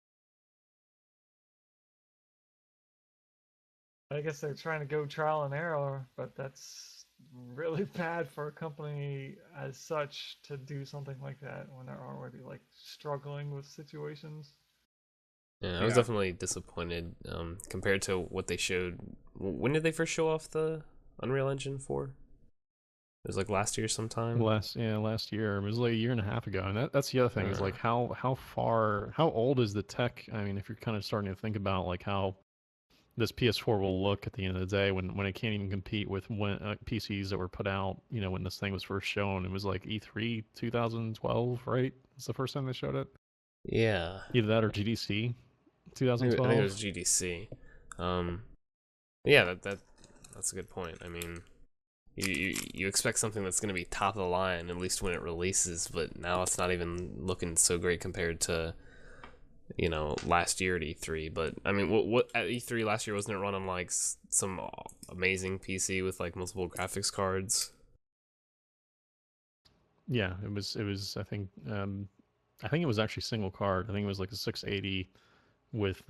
I guess they're trying to go trial and error, but that's really bad for a company as such to do something like that when they're already like struggling with situations. Yeah, I was Yeah. definitely disappointed compared to what they showed. When did they first show off the Unreal Engine 4? It was like last year sometime. Last year. It was like a year and a half ago. And that's the other thing is like how old is the tech? I mean, if you're kind of starting to think about like how this PS4 will look at the end of the day when it can't even compete with when PCs that were put out, you know, when this thing was first shown. It was like E3 2012, right? It's the first time they showed it. Yeah. Either that or GDC I 2012. think it was GDC. Yeah, that's a good point. I mean, you expect something that's going to be top of the line at least when it releases, but now it's not even looking so great compared to, you know, last year at E3. But I mean, what at E3 last year, wasn't it running like some amazing PC with like multiple graphics cards? Yeah, it was. I think it was actually single card. I think it was like a 680 with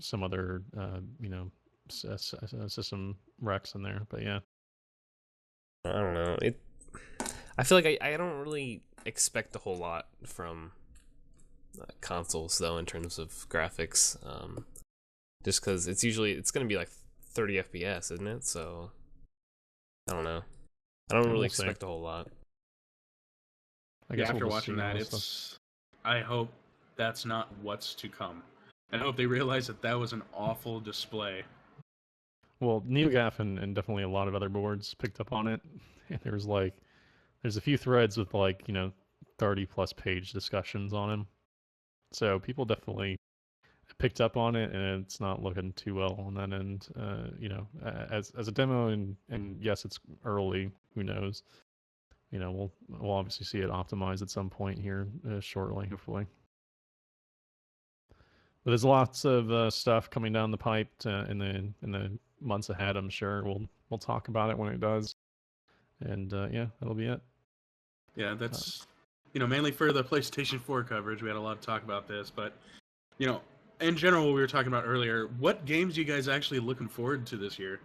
some other you know system recs in there. But yeah, I don't know. I feel like I don't really expect a whole lot from consoles though in terms of graphics. Just because it's going to be like 30 FPS, isn't it? So I don't know. I don't really We'll see. expect a whole lot. I Yeah, guess after we'll watching see all that, this stuff. it's. I hope that's not what's to come. I hope they realize that was an awful display. Well, NeoGAF and definitely a lot of other boards picked up on it. And there's a few threads with like, you know, 30+ page discussions on him. So people definitely picked up on it, and it's not looking too well on that end. As a demo, and yes, it's early. Who knows? We'll obviously see it optimized at some point here shortly, hopefully. But there's lots of stuff coming down the pipe in the months ahead. I'm sure we'll talk about it when it does. And yeah, that'll be it. Yeah, that's mainly for the PlayStation 4 coverage. We had a lot of talk about this, but in general, what we were talking about earlier, what games are you guys actually looking forward to this year?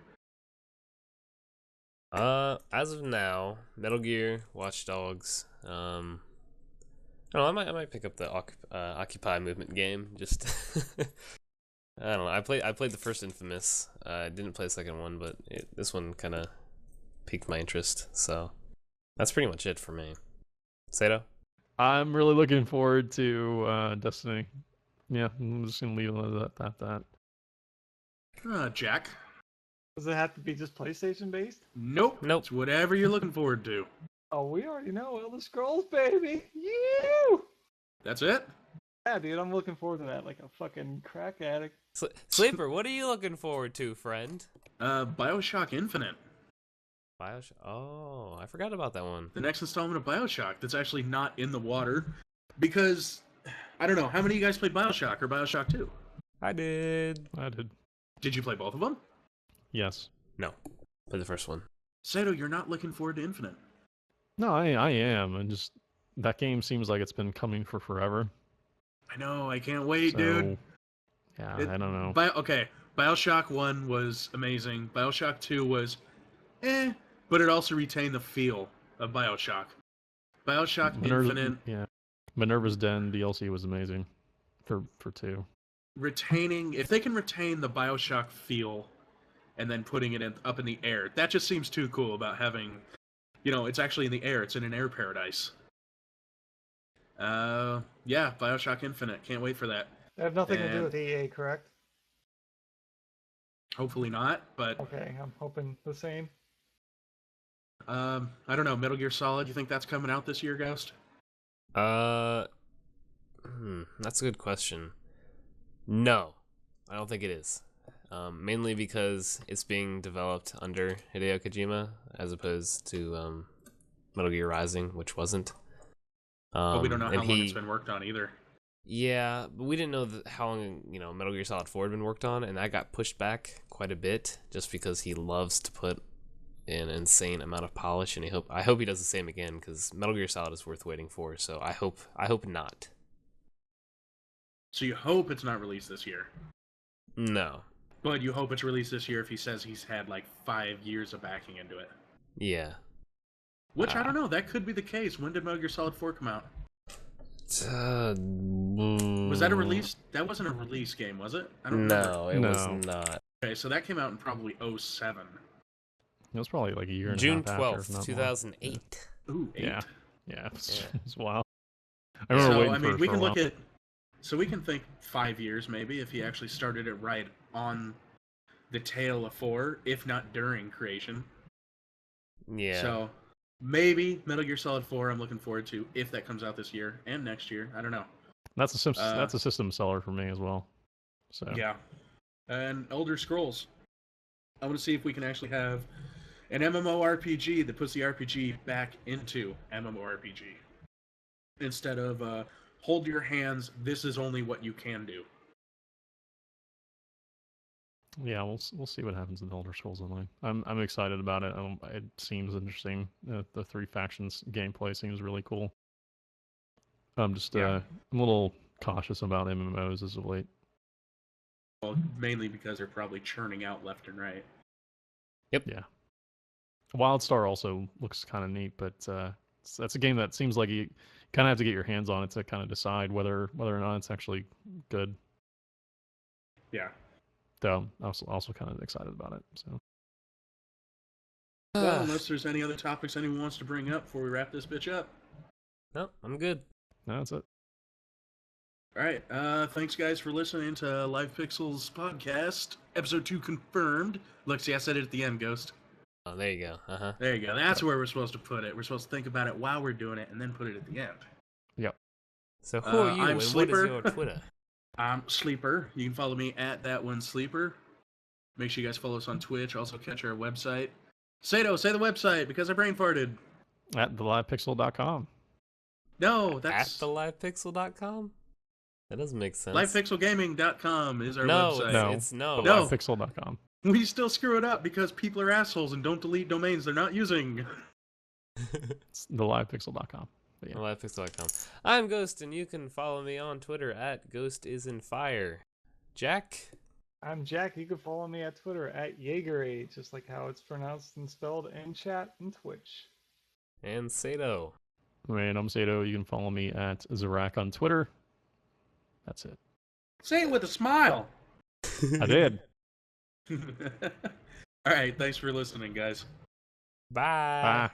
As of now, Metal Gear, Watch Dogs. I don't know, I might pick up the Occupy Movement game. Just I don't know. I played the first Infamous. I didn't play the second one, but this one kind of piqued my interest. So that's pretty much it for me. Sato? I'm really looking forward to Destiny. Yeah, I'm just gonna leave it at that. Jack? Does it have to be just PlayStation based? Nope. It's whatever you're looking forward to. Oh, we already know Elder Scrolls, baby. You. That's it? Yeah, dude, I'm looking forward to that like a fucking crack addict. Sleeper, what are you looking forward to, friend? BioShock Infinite. BioShock. Oh, I forgot about that one. The next installment of BioShock that's actually not in the water, because I don't know how many of you guys played BioShock or BioShock 2. I did. Did you play both of them? Yes. No, played the first one. Sato, you're not looking forward to Infinite. No, I am, and just that game seems like it's been coming for forever. I know, I can't wait, dude. Yeah, I don't know. BioShock 1 was amazing. BioShock 2 was but it also retained the feel of BioShock. BioShock Infinite. Yeah. Minerva's Den DLC was amazing for 2. If they can retain the BioShock feel and then putting it up in the air, that just seems too cool about having, it's actually in the air. It's in an air paradise. Yeah, BioShock Infinite. Can't wait for that. They have nothing to do with EA, correct? Hopefully not, but... Okay, I'm hoping the same. I don't know, Metal Gear Solid, you think that's coming out this year, Ghost? That's a good question. No, I don't think it is. Mainly because it's being developed under Hideo Kojima, as opposed to Metal Gear Rising, which wasn't. But we don't know how long it's been worked on either. Yeah, but we didn't know how long Metal Gear Solid 4 had been worked on, and that got pushed back quite a bit, just because he loves to put an insane amount of polish, and I hope he does the same again, because Metal Gear Solid is worth waiting for. So I hope not. So you hope it's not released this year? No. But you hope it's released this year if he says he's had like 5 years of backing into it. Yeah. Which, I don't know, that could be the case. When did Metal Gear Solid 4 come out? Was that a release? That wasn't a release game, was it? I don't remember. No, it was not. Okay, so that came out in probably 2007. It was probably like a year and June a half after. 12th, 2008. Ooh, 8. Yeah, it's wild. I remember waiting we for can a look while. at... So we can think 5 years, maybe, if he actually started it right on the tail of 4, if not during creation. Yeah. So, maybe Metal Gear Solid 4 I'm looking forward to, if that comes out this year, and next year, I don't know. That's a system seller for me as well. So yeah. And Elder Scrolls. I want to see if we can actually have an MMORPG that puts the RPG back into MMORPG. Instead of, hold your hands, this is only what you can do. yeah, we'll see what happens in Elder Scrolls Online. I'm excited about it. It seems interesting. The 3 factions gameplay seems really cool. I'm just I'm a little cautious about MMOs as of late. Well, mainly because they're probably churning out left and right. Yep. Yeah. WildStar also looks kind of neat, but that's a game that seems like you kind of have to get your hands on it to kind of decide whether or not it's actually good. Yeah. So I'm also kind of excited about it. So. Well, unless there's any other topics anyone wants to bring up before we wrap this bitch up. No, I'm good. No, that's it. All right. Thanks, guys, for listening to Live Pixels podcast. Episode 2 confirmed. Look, see, I said it at the end, Ghost. Oh, there you go. Uh-huh. There you go. That's where we're supposed to put it. We're supposed to think about it while we're doing it and then put it at the end. Yep. So who are you I'm and Sleeper. what is your Twitter? I'm Sleeper. You can follow me at that one Sleeper. Make sure you guys follow us on Twitch. Also catch our website. Sato, say the website because I brain farted. At thelivepixel.com. No, that's At thelivepixel.com? That doesn't make sense. livepixelgaming.com is our no, website. No. it's no. No. Thelivepixel.com. We still screw it up because people are assholes and don't delete domains they're not using. It's thelivepixel.com. But yeah. Livepixel.com. I'm Ghost, and you can follow me on Twitter at GhostIsInFire. Jack? I'm Jack. You can follow me at Twitter at Jaegerade, just like how it's pronounced and spelled in chat and Twitch. And Sato. And I'm Sato. You can follow me at Zarak on Twitter. That's it. Say it with a smile. I did. All right, thanks for listening, guys. Bye. Bye.